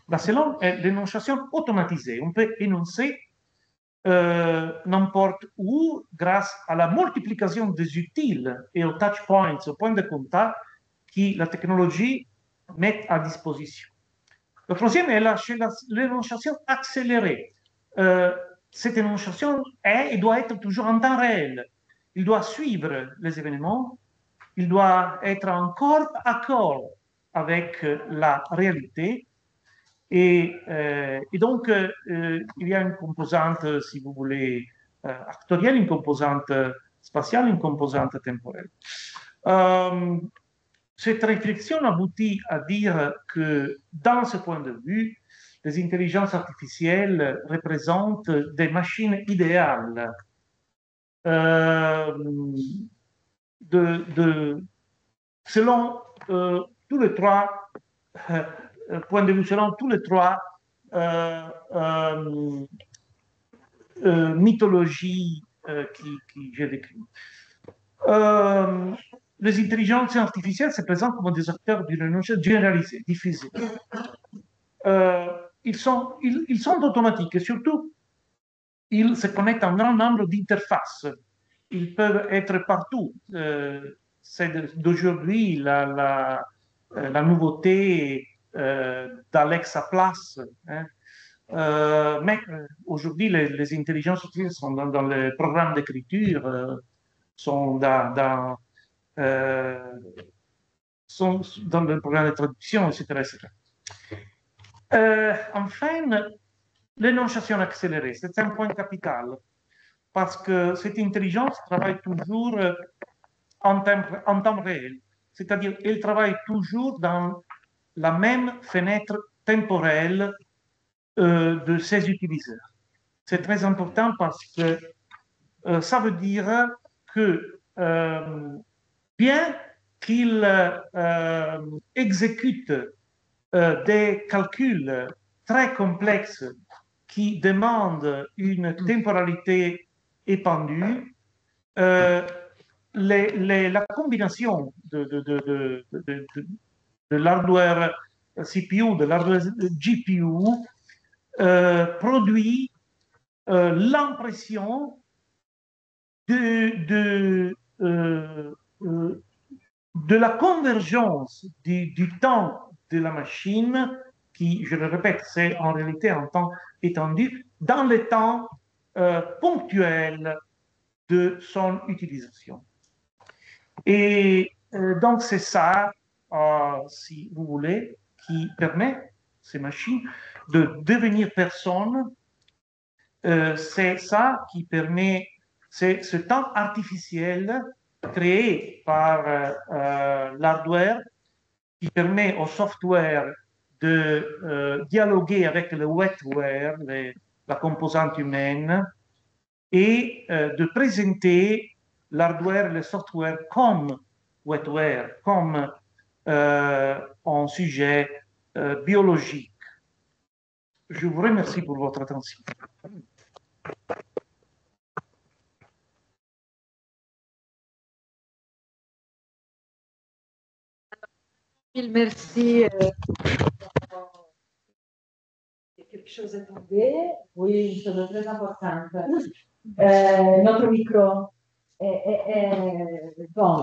La seconde est l'énonciation automatisée. On peut énoncer n'importe où grâce à la multiplication des utiles et aux touch points, aux points de contact que la technologie met à disposition. Le troisième est l'énonciation accélérée. Cette énonciation est et doit être toujours en temps réel. Il doit suivre les événements, il doit être en corps à corps avec la réalité. Et donc, il y a une composante, si vous voulez, actorielle, une composante spatiale, une composante temporelle. Cette réflexion aboutit à dire que, dans ce point de vue, les intelligences artificielles représentent des machines idéales selon tous les trois points de vue, selon tous les trois mythologies qui j'ai décrites. Les intelligences artificielles se présentent comme des acteurs d'une énonciation généralisée, diffusée. Ils sont automatiques et surtout, ils se connectent à un grand nombre d'interfaces. Ils peuvent être partout. C'est d'aujourd'hui la nouveauté d'Alexa Plus. Hein. Mais aujourd'hui, les intelligences artificielles sont dans les programmes d'écriture, sont dans le programme de traduction, etc. etc. Enfin, l'énonciation accélérée, c'est un point capital, parce que cette intelligence travaille toujours en temps réel, c'est-à-dire elle travaille toujours dans la même fenêtre temporelle de ses utilisateurs. C'est très important parce que ça veut dire que bien qu'il exécute des calculs très complexes qui demandent une temporalité épandue, la combinaison de l'hardware CPU, de l'hardware GPU, produit l'impression de la convergence du temps de la machine, qui, je le répète, c'est en réalité un temps étendu, dans le temps ponctuel de son utilisation. Et donc, c'est ça, si vous voulez, qui permet ces machines de devenir personnes. C'est ça qui permet, c'est ce temps artificiel créé par l'hardware qui permet au software de dialoguer avec le wetware, la composante humaine, et de présenter l'hardware et le software comme wetware, comme un sujet biologique. Je vous remercie pour votre attention. Merci. Quelque chose est tombé. Oui, c'est très important. Notre micro. Bon,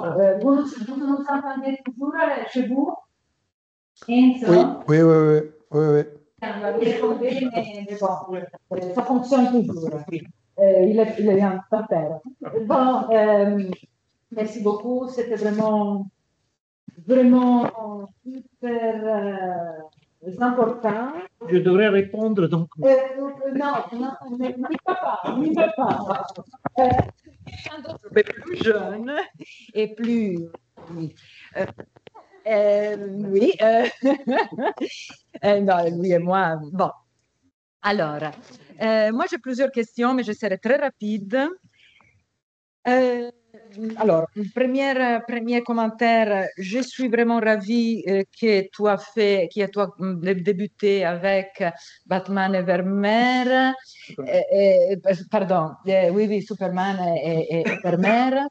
vous nous entendez toujours chez vous? Enzo? Oui, oui, oui, oui, oui. Il est tombé, mais bon, ça fonctionne toujours. Il est en terre. Bon, merci beaucoup. C'était vraiment super important. Je devrais répondre donc. Non, n'y pas, n'y pas. Un d'autre plus jeune et plus. Oui. Oui. Non, lui et moi. Bon. Alors, moi j'ai plusieurs questions, mais je serai très rapide. Alors, premier commentaire, je suis vraiment ravie que tu as débuté avec Batman et Vermeer. Pardon, oui, Superman et Vermeer.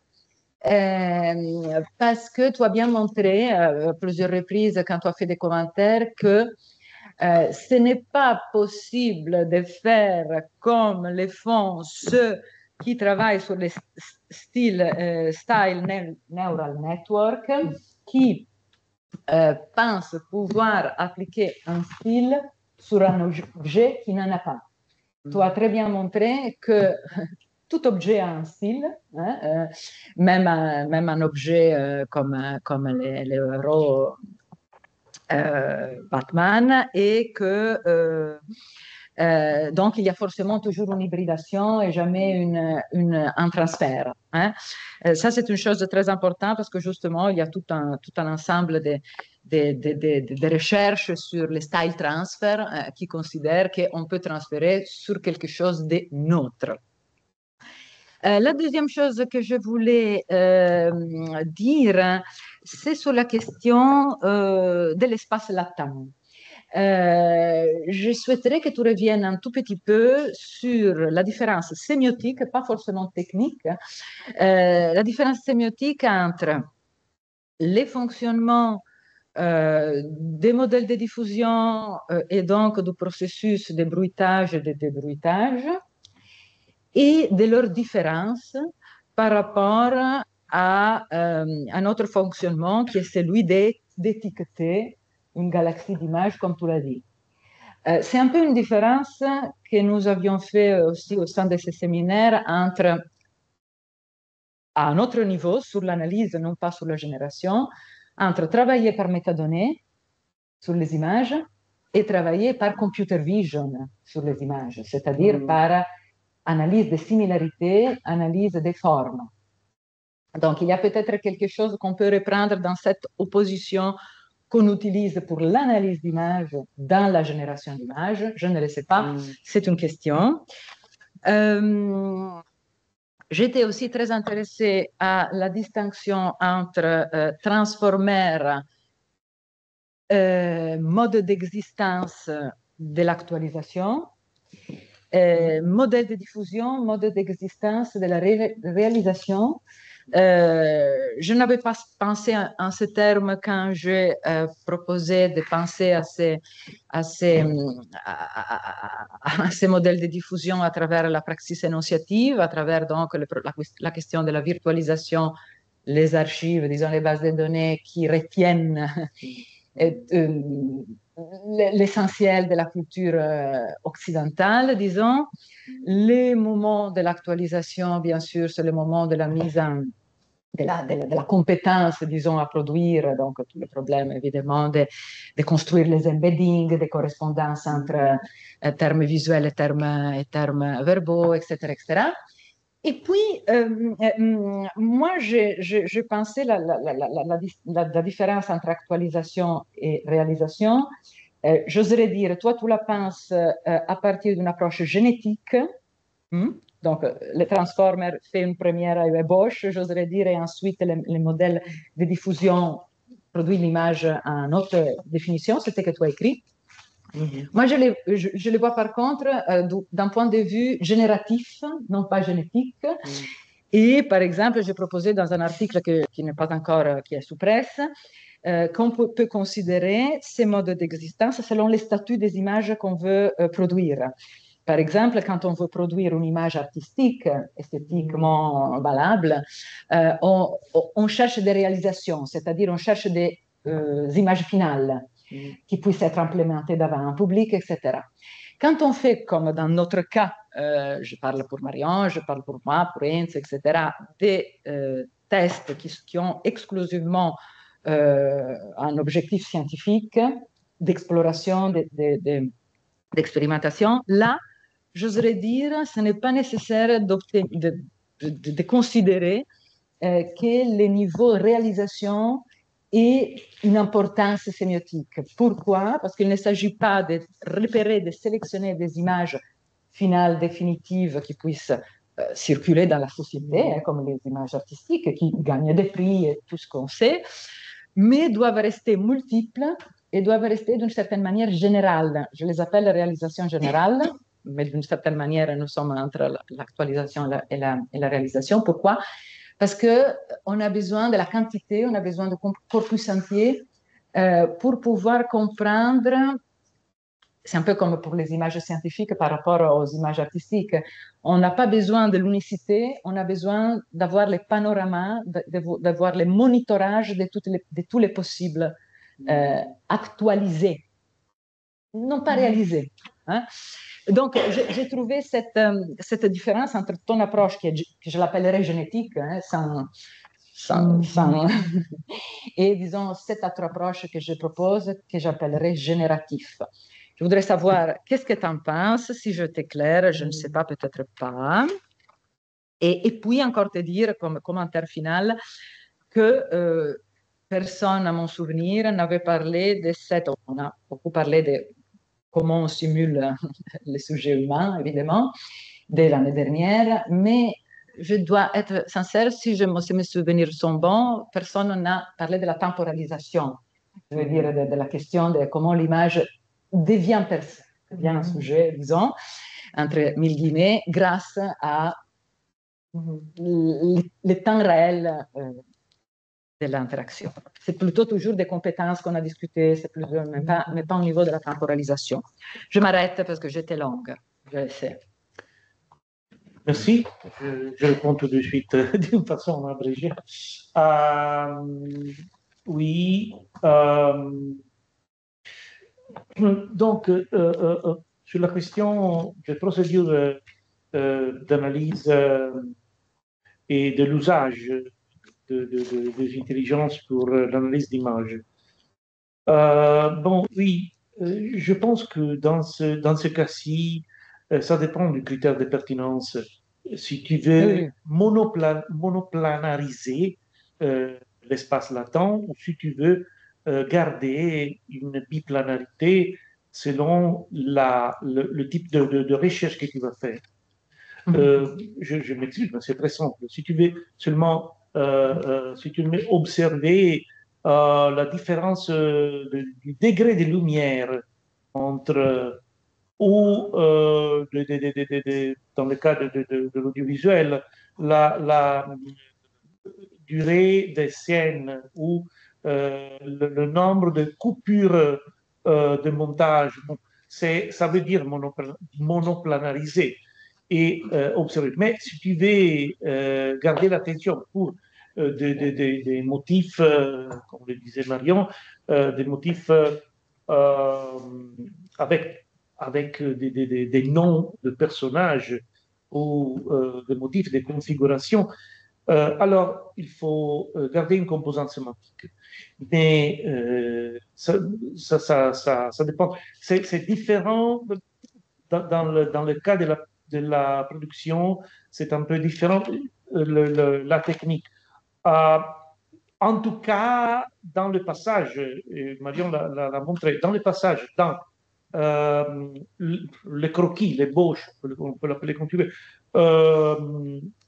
Parce que tu as bien montré à plusieurs reprises quand tu as fait des commentaires que ce n'est pas possible de faire comme le font ceux qui travaillent sur les style neural network, qui pensent pouvoir appliquer un style sur un objet qui n'en a pas. Tu as très bien montré que tout objet a un style, hein, même un objet comme les héros Batman, et que donc il y a forcément toujours une hybridation et jamais un transfert. Hein. Ça, c'est une chose de très importante parce que justement, il y a tout un ensemble de recherches sur les style transfer qui considèrent qu'on peut transférer sur quelque chose de neutre. La deuxième chose que je voulais dire, c'est sur la question de l'espace latent. Je souhaiterais que tu reviennes un tout petit peu sur la différence sémiotique, pas forcément technique, la différence sémiotique entre les fonctionnements des modèles de diffusion et donc du processus de bruitage et de débruitage, et de leurs différences par rapport à un autre fonctionnement qui est celui d'étiqueter une galaxie d'images, comme tu l'as dit. C'est un peu une différence que nous avions fait aussi au sein de ces séminaires entre, à un autre niveau, sur l'analyse, non pas sur la génération, entre travailler par métadonnées sur les images et travailler par computer vision sur les images, c'est-à-dire par analyse des similarités, analyse des formes. Donc, il y a peut-être quelque chose qu'on peut reprendre dans cette opposition qu'on utilise pour l'analyse d'images dans la génération d'images. Je ne le sais pas, c'est une question. J'étais aussi très intéressée à la distinction entre transformer, mode d'existence de l'actualisation, modèle de diffusion, mode d'existence de la réalisation. Je n'avais pas pensé en ce terme quand j'ai proposé de penser à ces modèles de diffusion à travers la praxis énonciative, à travers donc la question de la virtualisation, les archives, disons les bases de données qui retiennent l'essentiel de la culture occidentale, disons. Les moments de l'actualisation, bien sûr, c'est le moment de la mise de la compétence, disons, à produire, donc tout le problème, évidemment, de construire les embeddings, des correspondances entre termes visuels et termes verbaux, etc., etc. Et puis, moi, j'ai pensé la différence entre actualisation et réalisation. J'oserais dire, toi, tu la penses à partir d'une approche génétique. Donc, le transformer fait une première ébauche, j'oserais dire, et ensuite, les modèles de diffusion produisent l'image à une autre définition. C'était que tu as écrit. Moi, je les vois par contre d'un point de vue génératif, non pas génétique. Et par exemple, j'ai proposé dans un article qui n'est pas encore, qui est sous presse, qu'on peut considérer ces modes d'existence selon les statuts des images qu'on veut produire. Par exemple, quand on veut produire une image artistique, esthétiquement valable, on cherche des réalisations, c'est-à-dire on cherche des images finales qui puissent être implémentées devant un public, etc. Quand on fait, comme dans notre cas, je parle pour Marion, je parle pour moi, pour Heinz, etc., des tests qui ont exclusivement un objectif scientifique, d'exploration, d'expérimentation, là, j'oserais dire, ce n'est pas nécessaire de considérer que le niveau réalisation ait une importance sémiotique. Pourquoi? Parce qu'il ne s'agit pas de repérer, de sélectionner des images finales, définitives, qui puissent circuler dans la société, comme les images artistiques, qui gagnent des prix et tout ce qu'on sait, mais doivent rester multiples et doivent rester d'une certaine manière générale. Je les appelle réalisation générale, mais d'une certaine manière, nous sommes entre l'actualisation et la réalisation. Pourquoi? parce qu'on a besoin de la quantité, on a besoin de corpus entier pour pouvoir comprendre. C'est un peu comme pour les images scientifiques par rapport aux images artistiques. On n'a pas besoin de l'unicité, on a besoin d'avoir les panoramas, d'avoir les monitorages de tous les possibles actualisés, non pas réalisés. Hein. Donc, j'ai trouvé cette différence entre ton approche, que je l'appellerais génétique, hein, et disons cette autre approche que je propose, que j'appellerais génératif. Je voudrais savoir qu'est-ce que tu en penses, si je t'éclaire, je ne sais pas, peut-être pas. Et puis encore te dire comme commentaire final que personne, à mon souvenir, n'avait parlé de cette... On a beaucoup parlé de comment on simule les sujets humains, évidemment, dès l'année dernière, mais je dois être sincère, si mes souvenirs sont bons, personne n'a parlé de la temporalisation, je veux dire de la question de comment l'image devient un sujet, disons, entre mille guillemets, grâce à le temps réel de l'interaction. C'est plutôt toujours des compétences qu'on a discutées, c'est plus, mais pas au niveau de la temporalisation. Je m'arrête parce que j'étais longue. Je sais. Merci. Je réponds tout de suite d'une façon abrégée. Oui. Donc, sur la question des procédures d'analyse et de l'usage des intelligences pour l'analyse d'images. Bon, oui, je pense que dans ce cas-ci, ça dépend du critère de pertinence. Si tu veux monoplanariser l'espace latent ou si tu veux garder une biplanarité selon le type de recherche que tu vas faire. Je m'excuse, mais c'est très simple. Si tu veux seulement si tu veux observer la différence du degré de lumière entre ou dans le cas de l'audiovisuel, la durée des scènes ou le nombre de coupures de montage, bon, ça veut dire monoplanariser et observer. Mais si tu veux garder l'attention pour des motifs, comme le disait Marion, des motifs avec des noms de personnages ou des motifs de configuration, alors il faut garder une composante sémantique. Mais ça dépend. C'est différent dans le cas de la production, c'est un peu différent la technique. En tout cas, dans le passage, Marion l'a montré, dans le passage, dans le croquis, l'ébauche, on peut l'appeler comme tu veux,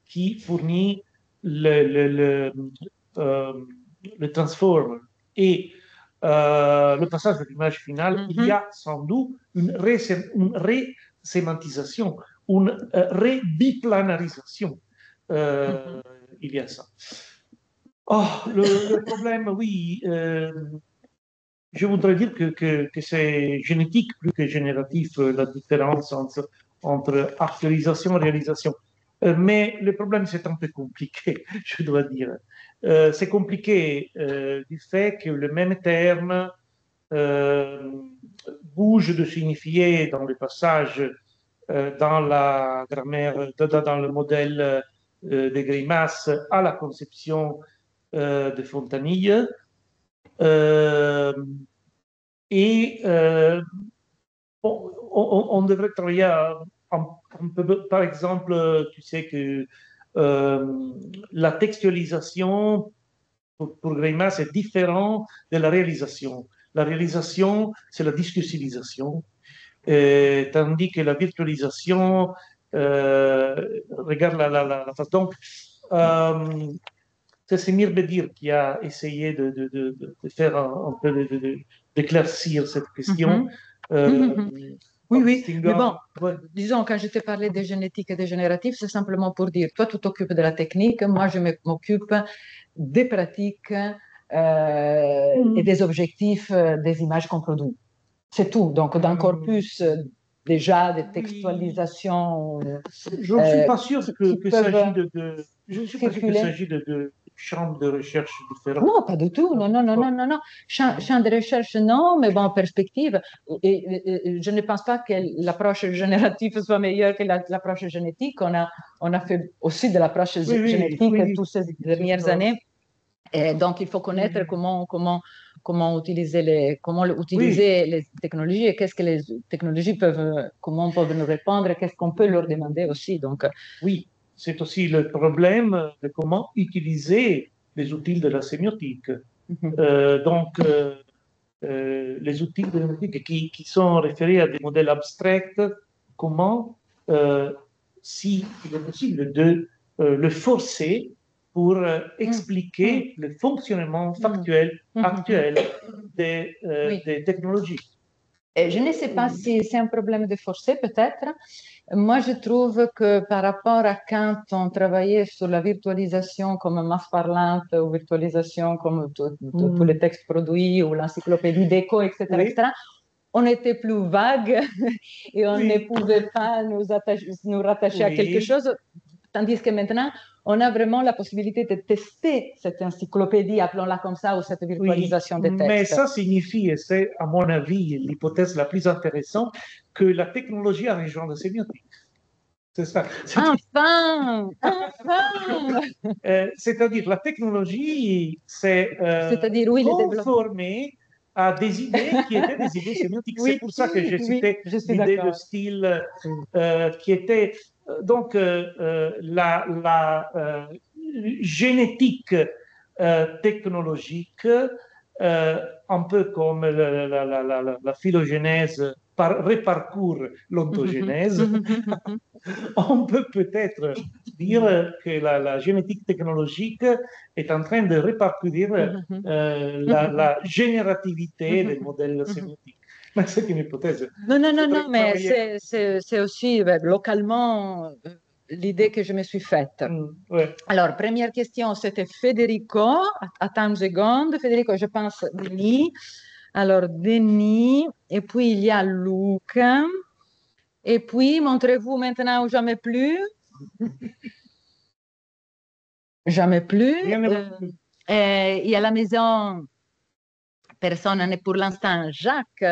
qui fournit le transform et le passage de l'image finale, il y a sans doute une résémantisation, une rébiplanarisation. Il y a ça. Oh, le problème, oui, je voudrais dire que c'est génétique plus que génératif, la différence entre actualisation et réalisation. Mais le problème, c'est un peu compliqué, je dois dire. C'est compliqué du fait que le même terme bouge de signifier dans le passage, dans la grammaire, dans le modèle des grimaces à la conception de Fontanille. Et on devrait travailler par exemple, tu sais que la textualisation pour Greimas est différente de la réalisation. La réalisation, c'est la discursivisation, tandis que la virtualisation, regarde la face. Donc, c'est Semir Bedir qui a essayé de faire un peu d'éclaircir cette question. Oui, en oui, mais bon, distinguant. disons, quand je te parlais de génétique et de génératif, c'est simplement pour dire, toi, tu t'occupes de la technique, moi, je m'occupe des pratiques et des objectifs des images qu'on produit. C'est tout. Donc, d'un corpus déjà de textualisation Je ne suis pas sûr qui que s'agit peuvent je ne suis pas sûr qu'il circuler. s'agit de champs de recherche différents. Non, pas du tout. Non, non, non, non, non, non. Champ de recherche, non, mais bon, perspective. Je ne pense pas que l'approche générative soit meilleure que l'approche génétique. On a fait aussi de l'approche Oui, oui, génétique oui, toutes ces dernières années. Et donc, il faut connaître comment oui, utiliser les technologies et qu'est-ce que les technologies comment peuvent nous répondre et qu'est-ce qu'on peut leur demander aussi. Donc, oui. C'est aussi le problème de comment utiliser les outils de la sémiotique. Donc, les outils de la sémiotique qui sont référés à des modèles abstracts, comment, si il est possible de le forcer pour expliquer le fonctionnement factuel actuel oui. des technologies. Et je ne sais pas si c'est un problème de forcer, peut-être. Moi, je trouve que par rapport à quand on travaillait sur la virtualisation comme masse parlante ou virtualisation comme tous les textes produits ou l'encyclopédie d'écho, etc., Oui, etc., on était plus vague et on ne oui, pouvait pas nous rattacher à quelque oui. chose. Tandis que maintenant, on a vraiment la possibilité de tester cette encyclopédie, appelons-la comme ça, ou cette Oui, virtualisation des mais textes. ça signifie, et c'est à mon avis l'hypothèse la plus intéressante, que la technologie a rejoint la sémiotique. C'est ça. Enfin! Enfin! C'est-à-dire la technologie s'est C'est-à-dire, oui, le développement. conformée à des idées qui étaient des idées sémiotiques. C'est Oui, pour ça que j'ai oui, cité je suis l'idée de d'accord. style qui était donc la génétique technologique, un peu comme la phylogénèse reparcourt l'ontogénèse. On peut peut-être dire que la génétique technologique est en train de reparcourir la générativité des modèles sémiotiques. Mais c'est une hypothèse. Non, non, Il non, faudrait non, mais travailler. c'est aussi localement l'idée que je me suis faite. Ouais. Alors, première question, c'était Federico. Attends une seconde. Federico, je pense Denis. Alors, Denis. Et puis, il y a Luca. Et puis, montrez-vous maintenant ou jamais plus. Jamais plus. Rien Et à la maison, personne n'est pour l'instant. Jacques.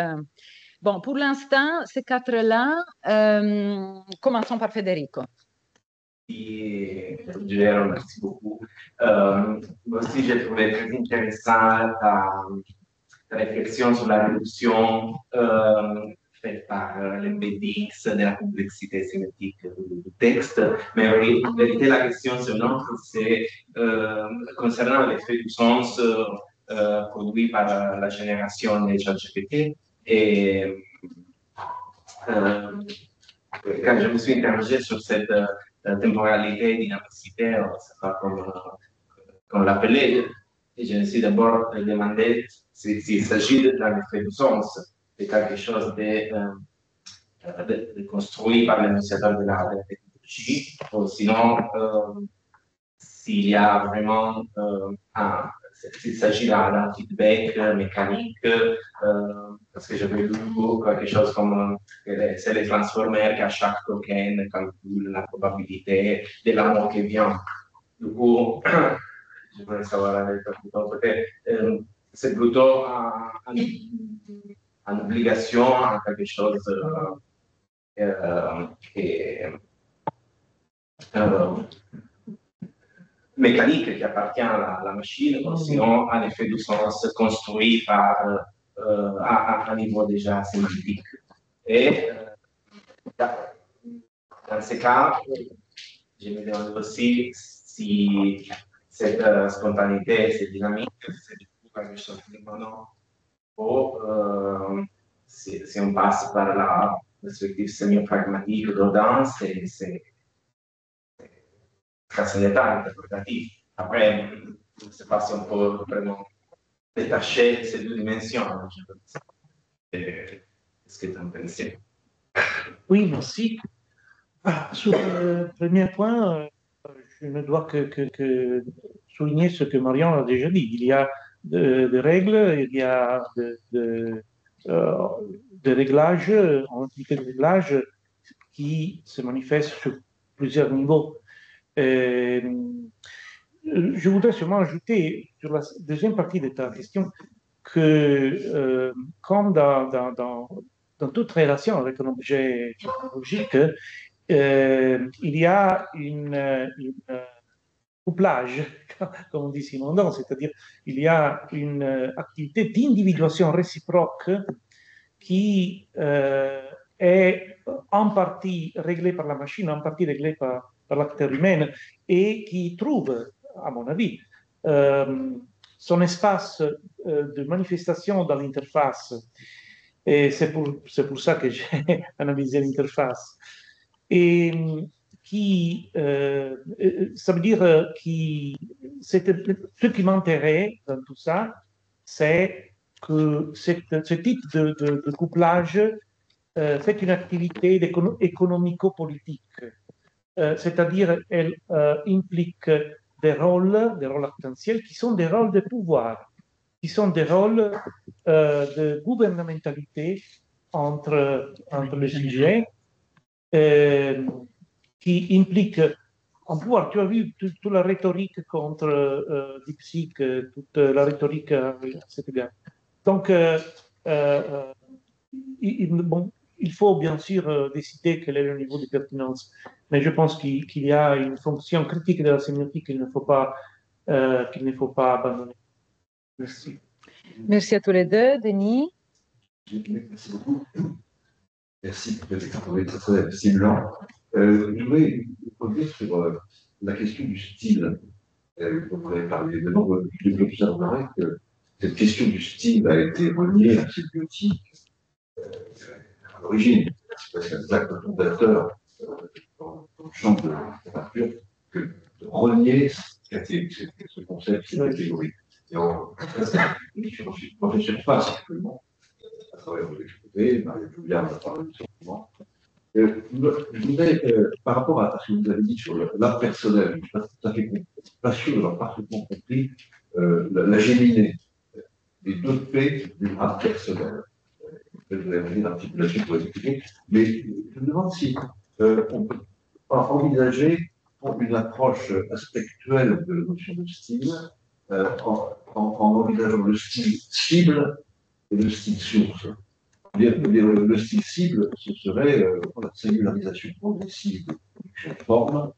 Bon, pour l'instant, ces quatre-là, commençons par Federico. Gérard, merci beaucoup. Moi aussi, j'ai trouvé très intéressant ta réflexion sur la réduction faite par l'embeddings de la complexité sémantique du texte. Mais en vérité, la question, c'est une autre, c'est concernant l'effet du sens produit par la génération des ChatGPT. Et quand je me suis interrogé sur cette temporalité dynamicité, c'est pas comme on l'appelait, et je me suis d'abord demandé s'il s'agit d'un effet de sens, de quelque chose de construit par l'énonciateur de la technologie, ou sinon s'il y a vraiment s'il s'agit d'un feedback mécanique, parce que j'avais lu quelque chose comme c'est les transformers qu'à chaque token calculent la probabilité de la mort qui vient. Du coup, je voulais savoir avec toi, peut-être, c'est plutôt une obligation, quelque chose qui est mécanique qui appartient à la machine, ou sinon un effet de sens construit à un niveau déjà sémantique. Et dans ce cas, je me demande aussi si cette spontanéité, cette dynamique, c'est du coup quelque chose de permanent, ou si on passe par la perspective semi-pragmatique d'Audin, c'est un détail interprétatif. Après, je ne sais pas si on peut vraiment détacher ces deux dimensions. Qu'est-ce que tu en penses? Oui, merci. Sur le premier point, je ne dois que souligner ce que Marion a déjà dit. Il y a des règles, il y a euh, des réglages, en activité de réglage qui se manifestent sur plusieurs niveaux. Je voudrais seulement ajouter sur la deuxième partie de ta question que, comme dans toute relation avec un objet technologique, il y a une couplage, comme on dit Simondon, c'est-à-dire il y a une activité d'individuation réciproque qui est en partie réglée par la machine, en partie réglée par l'acteur humain, et qui trouve, à mon avis, son espace de manifestation dans l'interface. Et c'est pour ça que j'ai analysé l'interface. Et ça veut dire ce qui m'intéresse dans tout ça, c'est que ce type de couplage fait une activité économico-politique. C'est-à-dire elle implique des rôles arc-en-ciel qui sont des rôles de pouvoir, qui sont des rôles de gouvernementalité entre les sujets, qui implique un pouvoir. Tu as vu toute la rhétorique contre DeepSeek, toute la rhétorique avec cet égard. Donc, bon, il faut bien sûr décider quel est le niveau de pertinence, mais je pense qu'il y a une fonction critique de la sémiotique qu'il ne faut pas abandonner. Merci. Merci à tous les deux. Denis? Merci beaucoup. Merci pour cet exposé très, très stimulant. Je voudrais revenir sur la question du style. Vous avez parlé de nous, j'observerai que cette question du style a été reliée à la sémiotique à l'origine. C'est un acte fondateur dans le champ de la littérature que de relier ce concept, cette catégorie. Et je ne suis pas simplement à travers vos exposés, Marie-Julia m'a parlé de ce moment. Je voudrais, par rapport à ce que vous avez dit sur l'art personnel, je ne suis pas sûr d'avoir parfaitement compris la géminée des deux P du art personnel. Vous avez donné l'articulation pour expliquer, mais je me demande si on peut pas envisager une approche aspectuelle de la notion de style en envisageant le style cible et le style source. Le style cible, ce serait la singularisation progressive de forme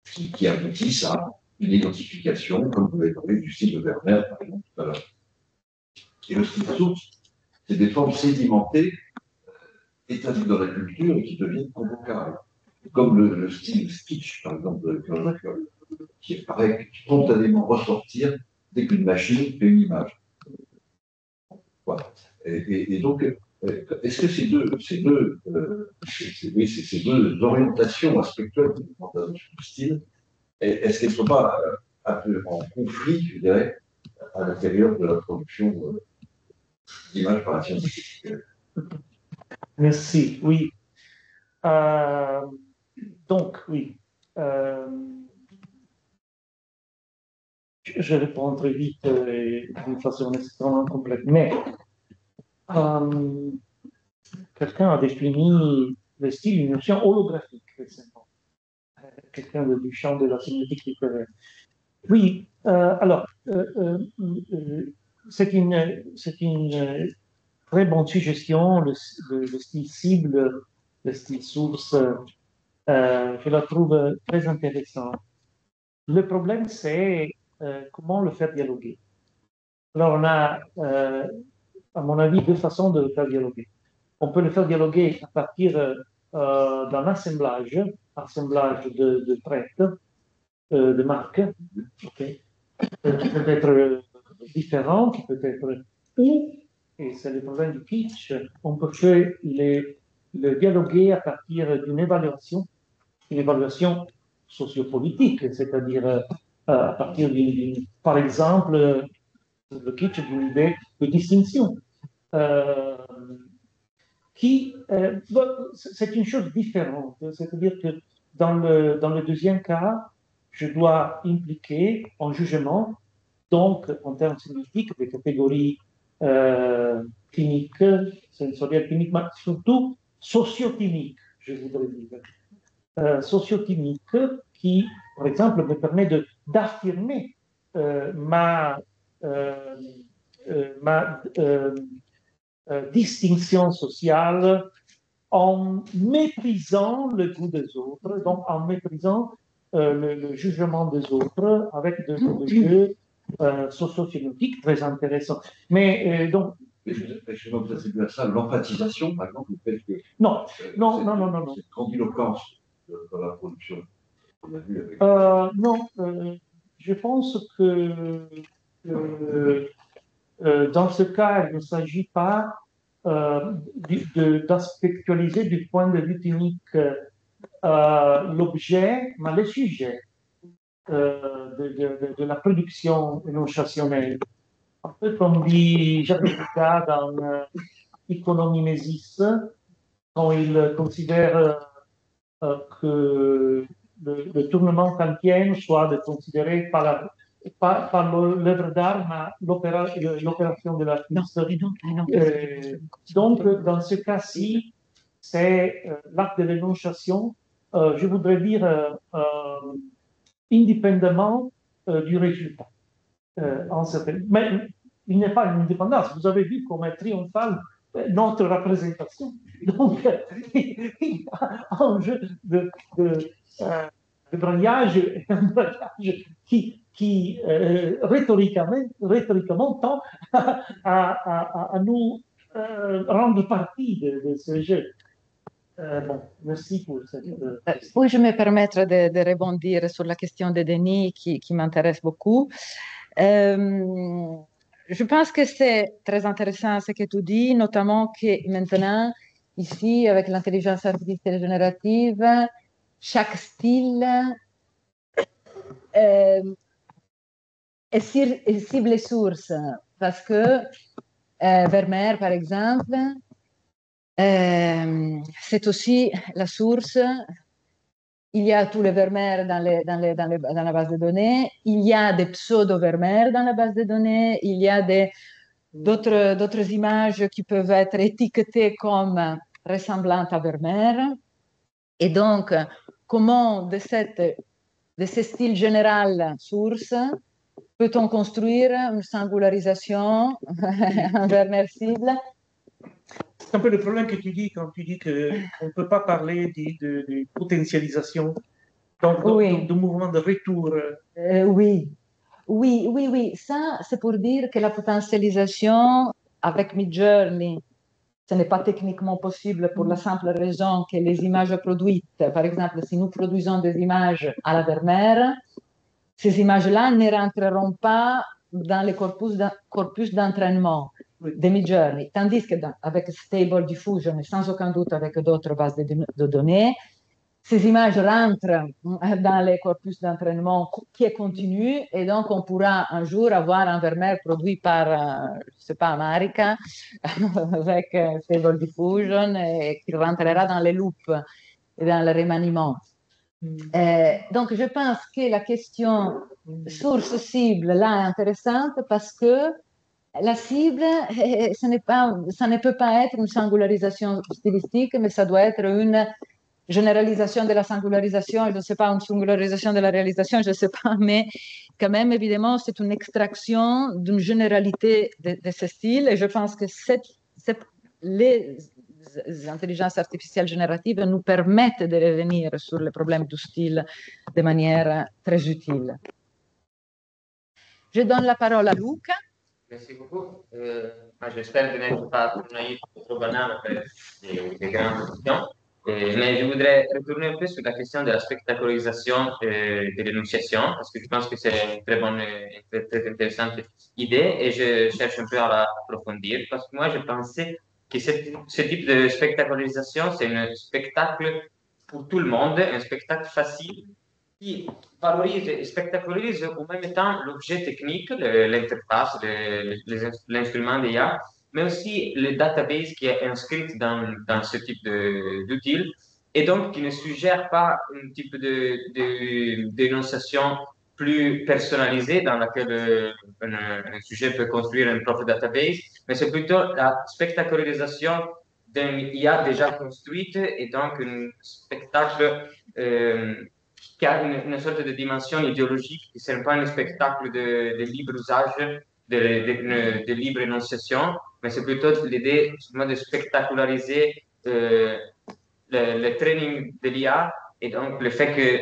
qui aboutissent à une identification, comme vous avez parlé du style de Werner, par exemple, tout à l'heure. Et le style source, c'est des formes sédimentées, établies dans la culture et qui deviennent convocables. Comme le style Stitch, par exemple, de Claude Lacole, qui paraît spontanément ressortir dès qu'une machine fait une image. Voilà. Et donc, est-ce que ces deux orientations aspectuelles de style, est-ce qu'elles ne sont pas un peu en conflit, je dirais, à l'intérieur de la production d'images par la science? Merci, oui. Donc, oui. Je réponds très vite d'une façon extrêmement complète. Mais quelqu'un a défini le style une notion holographique récemment. Quelqu'un du champ de la sémiotique littéraire. Oui, alors, c'est une très bonne suggestion, le style cible, le style source. Je la trouve très intéressante. Le problème, c'est comment le faire dialoguer. Alors, on a, à mon avis, deux façons de le faire dialoguer. On peut le faire dialoguer à partir d'un assemblage de traits, de marques, okay, qui peut être différent, qui peut être ou, et c'est le problème du kitsch, on peut faire le dialoguer à partir d'une évaluation sociopolitique, c'est-à-dire à partir par exemple, le kitsch d'une idée de distinction, qui Bon, c'est une chose différente. C'est-à-dire que dans le deuxième cas, je dois impliquer en jugement, donc en termes scientifiques, des catégories cliniques, sensorielles cliniques, mais surtout sociocliniques, je voudrais dire. Sociocliniques qui, par exemple, me permet d'affirmer ma, euh, ma distinction sociale en méprisant le goût des autres, donc en méprisant le jugement des autres avec des jeux sociophilosophiques très intéressants. Mais donc. Je vais vous attribuer à ça l'empathisation, par exemple, le fait que. Non, non. Cette grandiloquence dans la production qu'on a vu avec. Non, je pense que dans ce cas, il ne s'agit pas d'aspectualiser du point de vue clinique l'objet, mais le sujet de la production énonciationnelle. Un peu comme dit Jacques Derrida dans Economimesis, quand il considère que le tournement kantien soit de considérer par l'œuvre d'art, mais l'opération de l'artiste. Donc, dans ce cas-ci, c'est l'acte de l'énonciation, je voudrais dire, indépendamment du résultat. Mais il n'est pas une indépendance. Vous avez vu comment est triomphale notre représentation. Donc, il y a un jeu de braillage, un braillage qui rhétoriquement tend à nous rendre partie de ce jeu. Bon, merci pour cette. Puis-je me permettre de rebondir sur la question de Denis qui m'intéresse beaucoup. Je pense que c'est très intéressant ce que tu dis, notamment que maintenant, ici, avec l'intelligence artificielle générative, chaque style est cible source. Parce que Vermeer, par exemple, c'est aussi la source. Il y a tous les Vermeer dans la base de données. Il y a des pseudo-Vermeer dans la base de données. Il y a d'autres images qui peuvent être étiquetées comme ressemblantes à Vermeer. Et donc, comment de ce style général source peut-on construire une singularisation, un Vermeer cible? C'est un peu le problème que tu dis quand tu dis qu'on ne peut pas parler de potentialisation, donc de mouvement de retour. Oui. Ça, c'est pour dire que la potentialisation avec Midjourney, ce n'est pas techniquement possible pour la simple raison que les images produites, par exemple, si nous produisons des images à la Vermeer, ces images-là ne rentreront pas dans le corpus d'entraînement de Midjourney, tandis qu'avec Stable Diffusion et sans aucun doute avec d'autres bases de données, ces images rentrent dans les corpus d'entraînement qui est continu et donc on pourra un jour avoir un Vermeer produit par, je ne sais pas, America avec Stable Diffusion et qui rentrera dans les loops et dans le remaniement. Donc je pense que la question source-cible là est intéressante parce que la cible, ça ne peut pas être une singularisation stylistique, mais ça doit être une généralisation de la singularisation, je ne sais pas, une singularisation de la réalisation, je ne sais pas, mais quand même, évidemment, c'est une extraction d'une généralité de ce style. Et je pense que les intelligences artificielles génératives nous permettent de revenir sur le problème du style de manière très utile. Je donne la parole à Luca. Merci beaucoup. J'espère de n'être pas trop naïf, trop banal après des grandes questions. Mais je voudrais retourner un peu sur la question de la spectacularisation de l'énonciation, parce que je pense que c'est une très bonne et très intéressante idée et je cherche un peu à l'approfondir, parce que moi, je pensais que ce type de spectacularisation, c'est un spectacle pour tout le monde, un spectacle facile qui valorise et spectacularise en même temps l'objet technique, l'interface, l'instrument d'IA, mais aussi le database qui est inscrit dans ce type d'outil, et donc qui ne suggère pas un type d'énonciation plus personnalisée dans laquelle un sujet peut construire un propre database, mais c'est plutôt la spectacularisation d'un IA déjà construite et donc un spectacle qui a une sorte de dimension idéologique qui ne sert pas un spectacle de libre usage, de libre énonciation, mais c'est plutôt l'idée de spectaculariser le training de l'IA et donc le fait que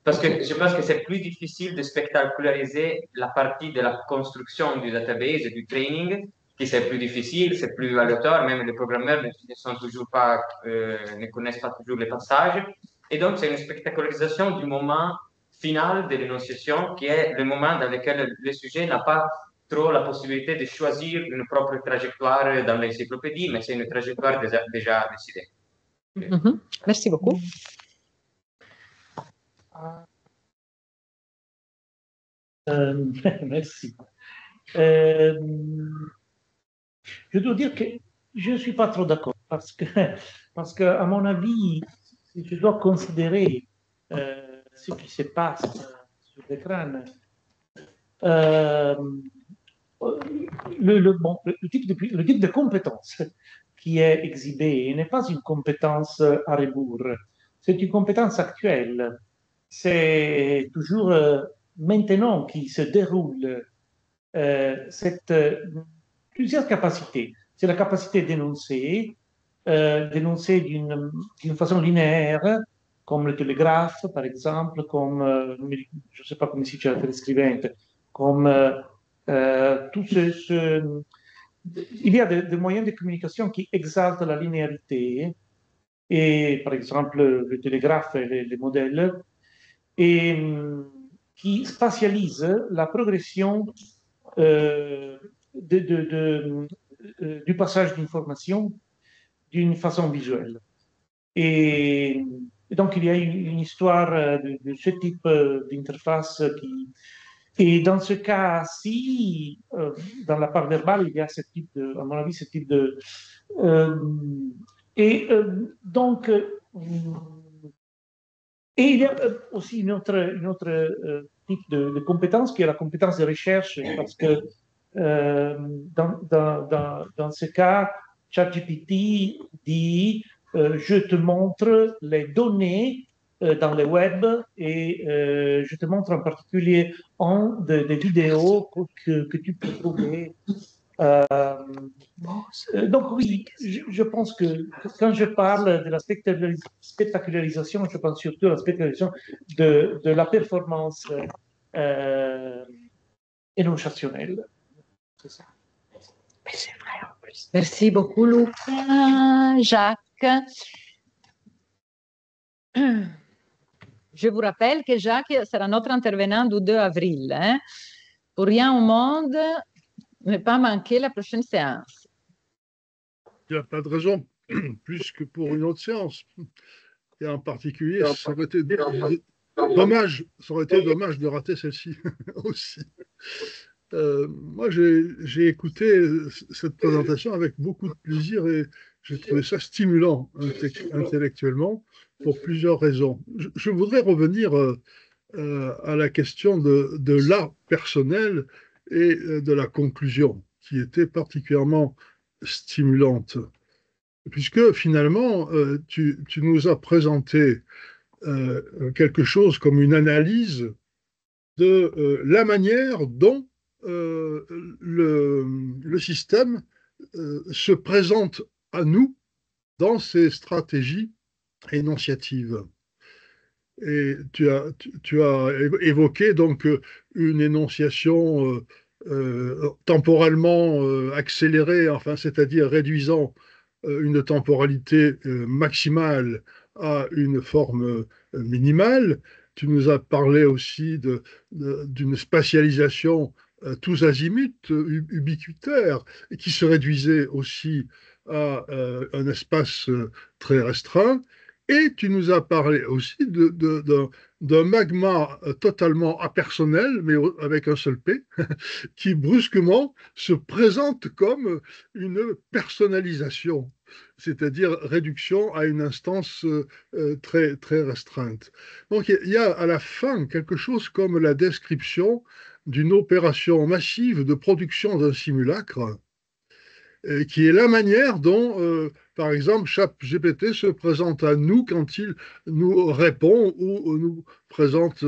parce que je pense que c'est plus difficile de spectaculariser la partie de la construction du database et du training, qui c'est plus difficile, c'est plus aléatoire, même les programmeurs ne connaissent pas toujours les passages. Et donc, c'est une spectacularisation du moment final de l'énonciation, qui est le moment dans lequel le sujet n'a pas trop la possibilité de choisir une propre trajectoire dans l'encyclopédie, mais c'est une trajectoire déjà décidée. Merci beaucoup. Merci. Je dois dire que je ne suis pas trop d'accord parce que, à mon avis, si je dois considérer ce qui se passe sur l'écran, le type de compétence qui est exhibé n'est pas une compétence à rebours, c'est une compétence actuelle. C'est toujours maintenant qu'il se déroule plusieurs capacités. C'est la capacité d'énoncer d'une façon linéaire, comme le télégraphe, par exemple, comme, je ne sais pas come si dice la telescrivente, comme tout il y a des moyens de communication qui exaltent la linéarité, et par exemple le télégraphe et les modèles, et qui spatialise la progression du passage d'informations d'une façon visuelle. Et donc, il y a une histoire de ce type d'interface et dans ce cas-ci, dans la part verbale, il y a ce type à mon avis, ce type de... donc, et il y a aussi une autre type de compétence qui est la compétence de recherche, parce que dans ce cas, ChatGPT dit je te montre les données dans le web et je te montre en particulier des vidéos que tu peux trouver. Donc oui, je pense que quand je parle de la spectacularisation, je pense surtout à la spectacularisation de la performance énonciationnelle. C'est ça. Mais c'est vrai en plus. Merci beaucoup, Luca. Jacques. Je vous rappelle que Jacques sera notre intervenant du 2 avril. Hein? Pour rien au monde, ne pas manquer la prochaine séance. Il n'y a pas de raison, plus que pour une autre séance. Et en particulier, ça aurait été dommage de rater celle-ci aussi. Moi, j'ai écouté cette présentation avec beaucoup de plaisir et j'ai trouvé ça stimulant intellectuellement pour plusieurs raisons. Je voudrais revenir à la question de l'art personnel et de la conclusion, qui était particulièrement stimulante, puisque finalement, tu nous as présenté quelque chose comme une analyse de la manière dont le système se présente à nous dans ses stratégies énonciatives. Et tu as évoqué donc une énonciation temporellement accélérée, enfin, c'est-à-dire réduisant une temporalité maximale à une forme minimale. Tu nous as parlé aussi d'une spatialisation tous azimuts, ubiquitaire, et qui se réduisait aussi à un espace très restreint. Et tu nous as parlé aussi d'un magma totalement apersonnel, mais avec un seul P, qui brusquement se présente comme une personnalisation, c'est-à-dire réduction à une instance très, très restreinte. Donc il y a à la fin quelque chose comme la description d'une opération massive de production d'un simulacre, qui est la manière dont, par exemple, ChatGPT se présente à nous quand il nous répond ou nous présente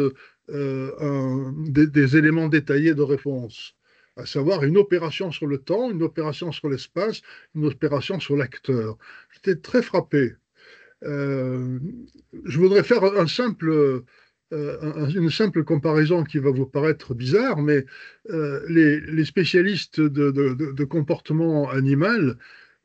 des éléments détaillés de réponse, à savoir une opération sur le temps, une opération sur l'espace, une opération sur l'acteur. J'étais très frappé. Euh, je voudrais faire une simple comparaison qui va vous paraître bizarre, mais les spécialistes de comportement animal,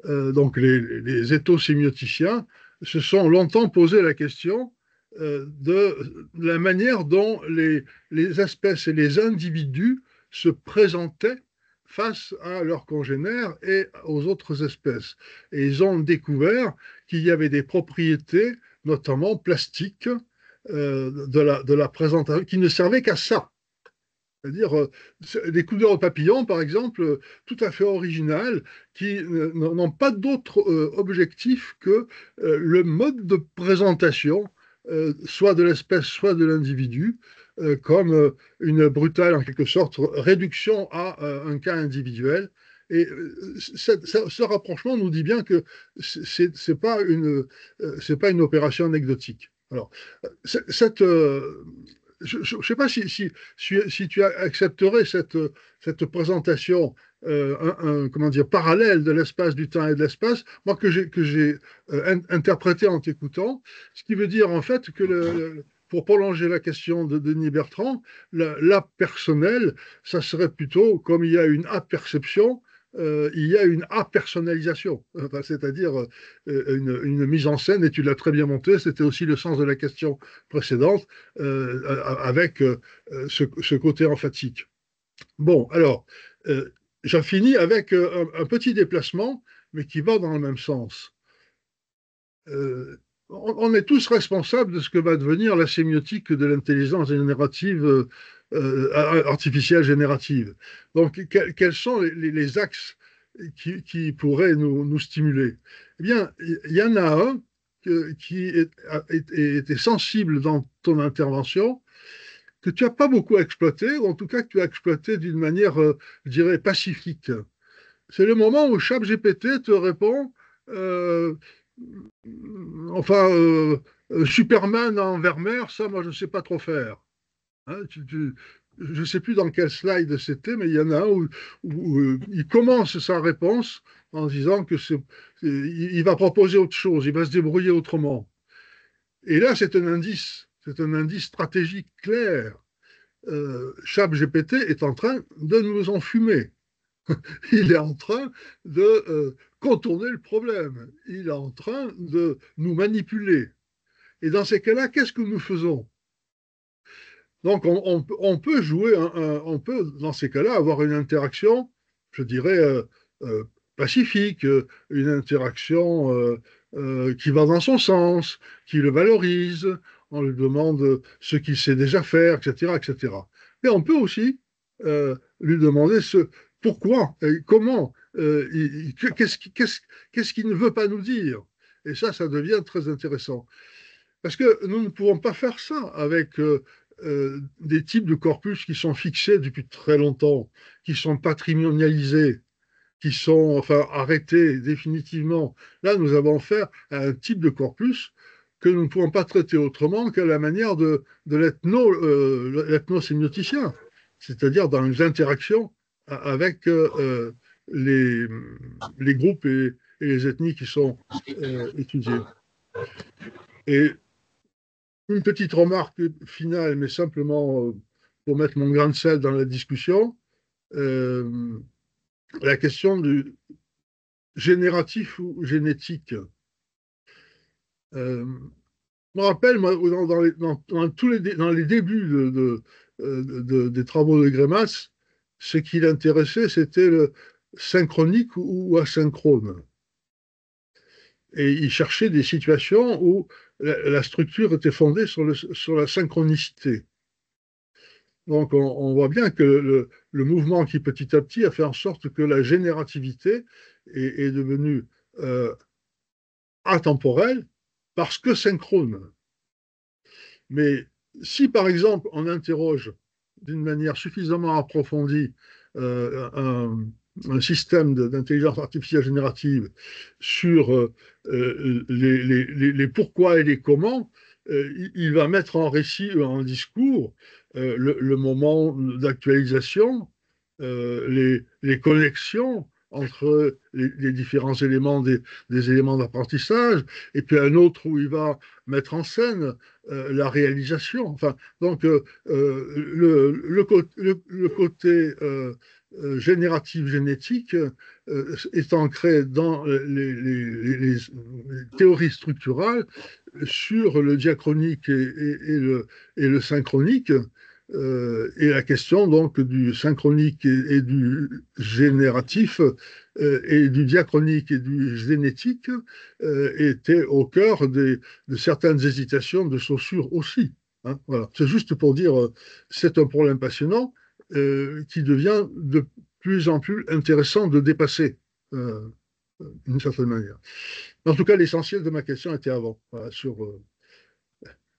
donc les éthosémioticiens, se sont longtemps posé la question de la manière dont les espèces et les individus se présentaient face à leurs congénères et aux autres espèces. Et ils ont découvert qu'il y avait des propriétés, notamment plastiques, de la présentation, qui ne servaient qu'à ça. C'est-à-dire des couleurs papillons, par exemple, tout à fait originales, qui n'ont pas d'autre objectif que le mode de présentation, soit de l'espèce, soit de l'individu, comme une brutale, en quelque sorte, réduction à un cas individuel. Et ce rapprochement nous dit bien que c'est pas une opération anecdotique. Alors, cette, je ne sais pas si tu accepterais cette présentation comment dire, parallèle de l'espace, du temps et de l'espace, moi que j'ai interprété en t'écoutant, ce qui veut dire en fait que pour prolonger la question de Denis Bertrand, l'apersonnel, ça serait plutôt comme il y a une aperception, il y a une apersonnalisation, enfin, c'est-à-dire une mise en scène, et tu l'as très bien monté, c'était aussi le sens de la question précédente, avec ce côté emphatique. Bon, alors, j'en finis avec un petit déplacement, mais qui va dans le même sens. On est tous responsables de ce que va devenir la sémiotique de l'intelligence générative, artificielle générative. Donc, quels sont les axes qui pourraient nous stimuler? Eh bien, il y en a un qui était sensible dans ton intervention, que tu n'as pas beaucoup exploité, ou en tout cas que tu as exploité d'une manière, je dirais, pacifique. C'est le moment où ChatGPT te répond, euh, enfin, Superman en Vermeer, ça, moi, je ne sais pas trop faire. Hein, je ne sais plus dans quel slide c'était, mais il y en a un où il commence sa réponse en disant que il va proposer autre chose, il va se débrouiller autrement. Et là, c'est un indice stratégique clair. ChatGPT est en train de nous enfumer. Il est en train de contourner le problème. Il est en train de nous manipuler. Et dans ces cas-là, qu'est-ce que nous faisons? Donc, on peut jouer, on peut, dans ces cas-là, avoir une interaction, je dirais, pacifique, une interaction qui va dans son sens, qui le valorise, on lui demande ce qu'il sait déjà faire, etc., etc. Mais on peut aussi lui demander pourquoi, et comment, qu'est-ce qu'il ne veut pas nous dire. Et ça devient très intéressant. Parce que nous ne pouvons pas faire ça avec des types de corpus qui sont fixés depuis très longtemps, qui sont patrimonialisés, qui sont enfin arrêtés définitivement. Là, nous avons affaire à un type de corpus que nous ne pouvons pas traiter autrement qu'à la manière de l'ethnosémioticien, c'est-à-dire dans les interactions avec les groupes et les ethnies qui sont étudiés. Et une petite remarque finale, mais simplement pour mettre mon grain de sel dans la discussion, la question du génératif ou génétique. Je me rappelle, moi, dans les débuts des travaux de Grémas, ce qui l'intéressait, c'était le synchronique ou asynchrone. et il cherchait des situations où la structure était fondée sur la synchronicité. Donc on voit bien que le mouvement qui petit à petit a fait en sorte que la générativité est devenue atemporelle parce que synchrone. Mais si par exemple on interroge d'une manière suffisamment approfondie un système d'intelligence artificielle générative sur les pourquoi et les comment, il va mettre en récit, en discours, le moment d'actualisation, les connexions entre les différents éléments des éléments d'apprentissage, et puis un autre où il va mettre en scène la réalisation. Enfin, donc, le côté génératif génétique est ancré dans les théories structurales sur le diachronique et le synchronique. Et la question donc du synchronique et du génératif et du diachronique et du génétique était au cœur de certaines hésitations de Saussure aussi. Hein, voilà. C'est juste pour dire, c'est un problème passionnant qui devient de plus en plus intéressant de dépasser d'une certaine manière. En tout cas, l'essentiel de ma question était avant, voilà, sur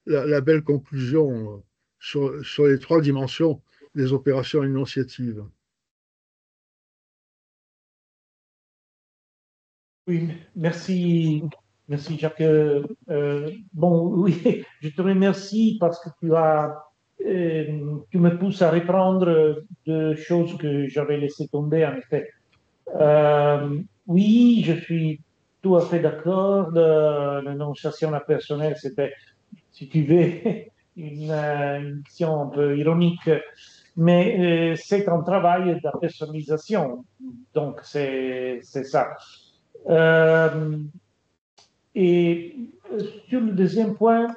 la belle conclusion sur les trois dimensions des opérations énonciatives. Oui, merci, merci Jacques. Bon, oui, je te remercie parce que tu me pousses à reprendre deux choses que j'avais laissées tomber, en effet. Oui, je suis tout à fait d'accord. L'énonciation impersonnelle, c'était, si tu veux, une vision un peu ironique, mais c'est un travail de personnalisation. Donc, c'est ça. Euh, et sur le deuxième point,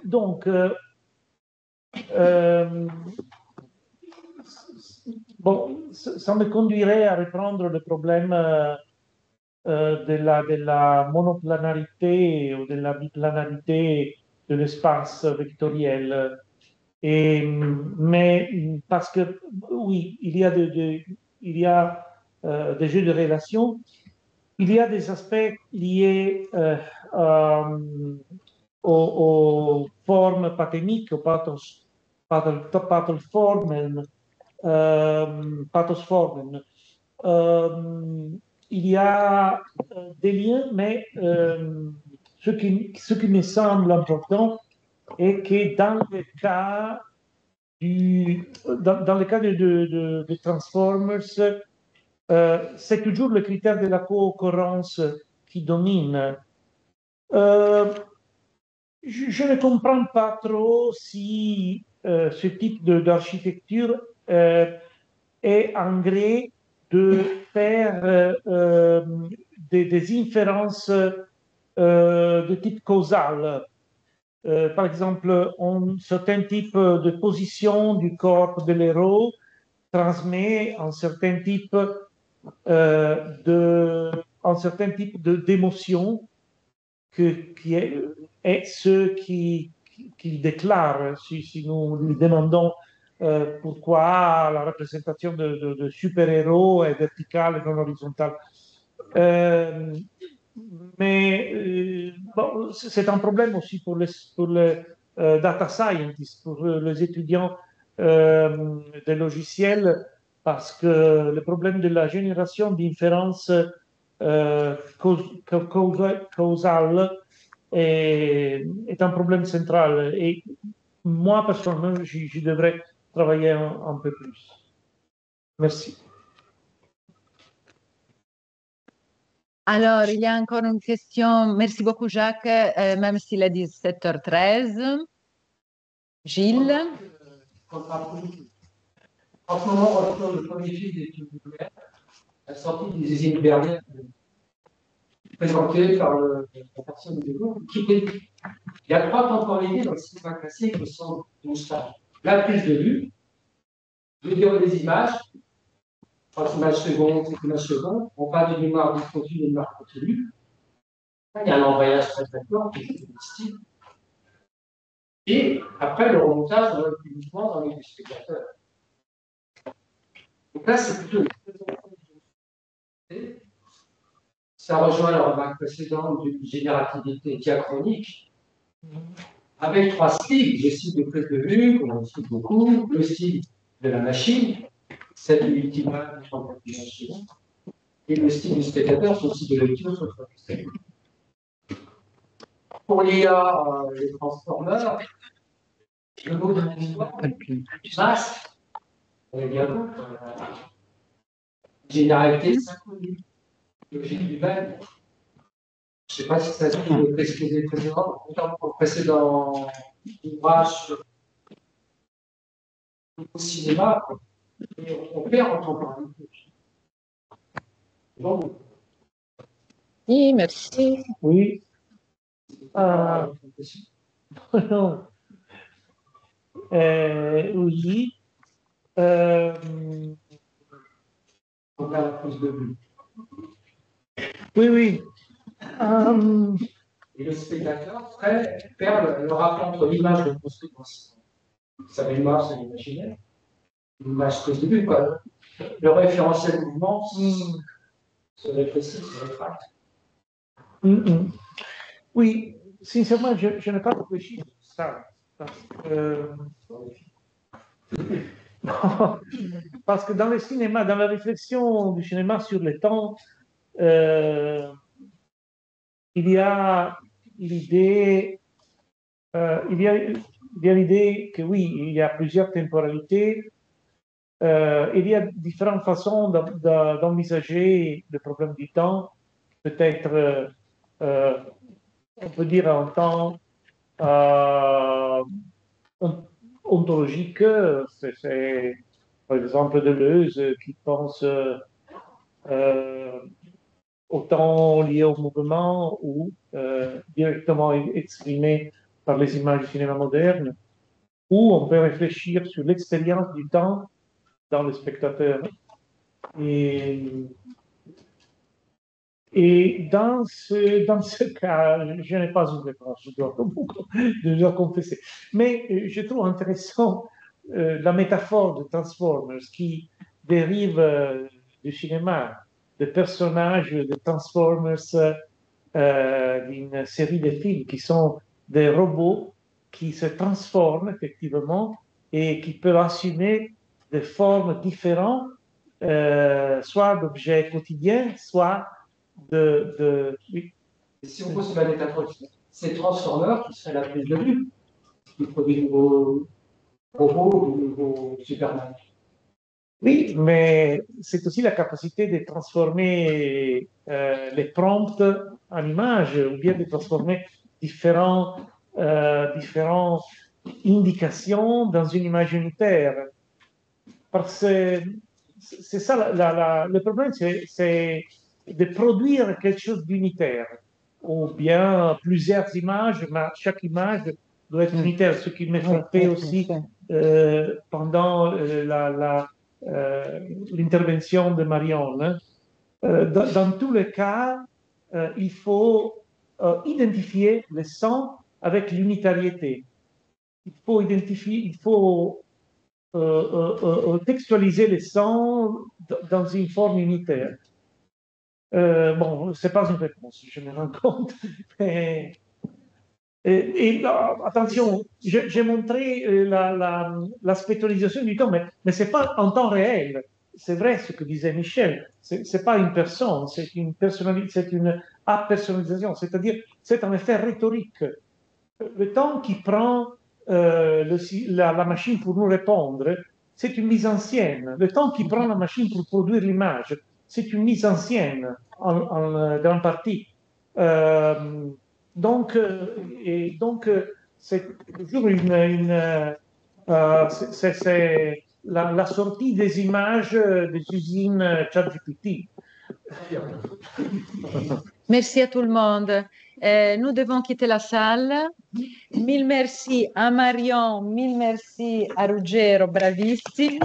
donc, bon, ça me conduirait à reprendre le problème de la monoplanarité ou de la biplanarité de l'espace vectoriel. Mais parce que, oui, il y a des jeux de relations, il y a des aspects liés aux formes pathémiques, aux pathosformen. Pathosformen. Il y a des liens, mais ce qui me semble important est que dans le cas de Transformers, c'est toujours le critère de la co-occurrence qui domine. Je ne comprends pas trop si ce type d'architecture est en gré de faire des inférences de type causal. Par exemple, un certain type de position du corps de l'héros transmet un certain type d'émotion qui est ce qu'il déclare. Si nous lui demandons pourquoi la représentation de super-héros est verticale et non horizontale. Mais bon, c'est un problème aussi pour les data scientists, pour les étudiants des logiciels, parce que le problème de la génération d'inférences causales est un problème central. Et moi, personnellement, j'y devrais travailler un peu plus. Merci. Alors, il y a encore une question. Merci beaucoup, Jacques, même s'il est 17h13. Gilles? En ce moment, on retrouve le premier film des études nucléaires, la sortie des usines nucléaires, présenté par la personne de Gaulle, il y a trois temporalités dans le cinéma classique qui sont constantes. La prise de vue, le durée des images, 3 images secondes, 5 images secondes, on parle de mémoire discontinue et de mémoire continue. Il y a un embrayage très très fort qui est le style. Et après, le remontage dans le mouvement dans l'œil du spectateur. Donc là, c'est plutôt ça rejoint la remarque précédente d'une générativité diachronique avec trois styles. Le style de prise de vue, qu'on utilise beaucoup, le style de la machine, celle du multimode, et le style du spectateur, son style de lecture sur le. Pour l'IA, les transformeurs, le mot de masque, généralité synchronique, logique du même. Je ne sais pas si ça se dit l'exposé précédent, au précédent ouvrage au cinéma, et on perd en temporalité. Donc, Oui, merci. Oui. Non. Oui. on perd la prise de vue. Oui, oui. Et le spectateur perd le rapport entre l'image de construite dans sa mémoire, son imaginaire, l'image prise de vue, quoi. Le référentiel mouvement se rétrécit, se rétracte. Oui, sincèrement, je n'ai pas réfléchi sur ça. Parce que dans le cinéma, dans la réflexion du cinéma sur le temps, il y a l'idée que oui, il y a plusieurs temporalités. Il y a différentes façons d'envisager le problème du temps. Peut-être, on peut dire en temps ontologique, c'est par exemple Deleuze qui pense au temps lié au mouvement ou directement exprimé par les images du cinéma moderne, ou on peut réfléchir sur l'expérience du temps dans le spectateur. Et dans ce cas, je n'ai pas une réponse, je dois confesser. Mais je trouve intéressant la métaphore de Transformers qui dérive du cinéma, des personnages de Transformers d'une série de films qui sont des robots qui se transforment effectivement et qui peuvent assumer des formes différentes, soit d'objets quotidiens, soit oui. Et si on pose la métaphore, c'est Transformers qui serait la prise de vue, qui produit de nouveaux robots, de nouveaux Superman. Oui, mais c'est aussi la capacité de transformer les prompts en images ou bien de transformer différentes indications dans une image unitaire. Parce que c'est ça, le problème, c'est de produire quelque chose d'unitaire, ou bien plusieurs images, mais chaque image doit être unitaire, ce qui m'est frappé aussi pendant l'intervention de Marion. Dans tous les cas, il faut identifier le son avec l'unitariété. Il faut textualiser les sons dans une forme unitaire. Bon, ce n'est pas une réponse, je me rends compte. Attention, j'ai montré la spectralisation du temps, mais ce n'est pas en temps réel. C'est vrai ce que disait Michel. Ce n'est pas une personne, c'est une apersonnalisation, c'est-à-dire c'est un effet rhétorique. Le temps qui prend la machine pour nous répondre, c'est une mise en scène. Le temps qui prend la machine pour produire l'image, c'est une mise en scène en grande partie. Donc, c'est toujours c'est la sortie des images des usines ChatGPT. Merci à tout le monde. Nous devons quitter la salle. Mille merci à Marion, mille merci à Ruggero, bravissimi.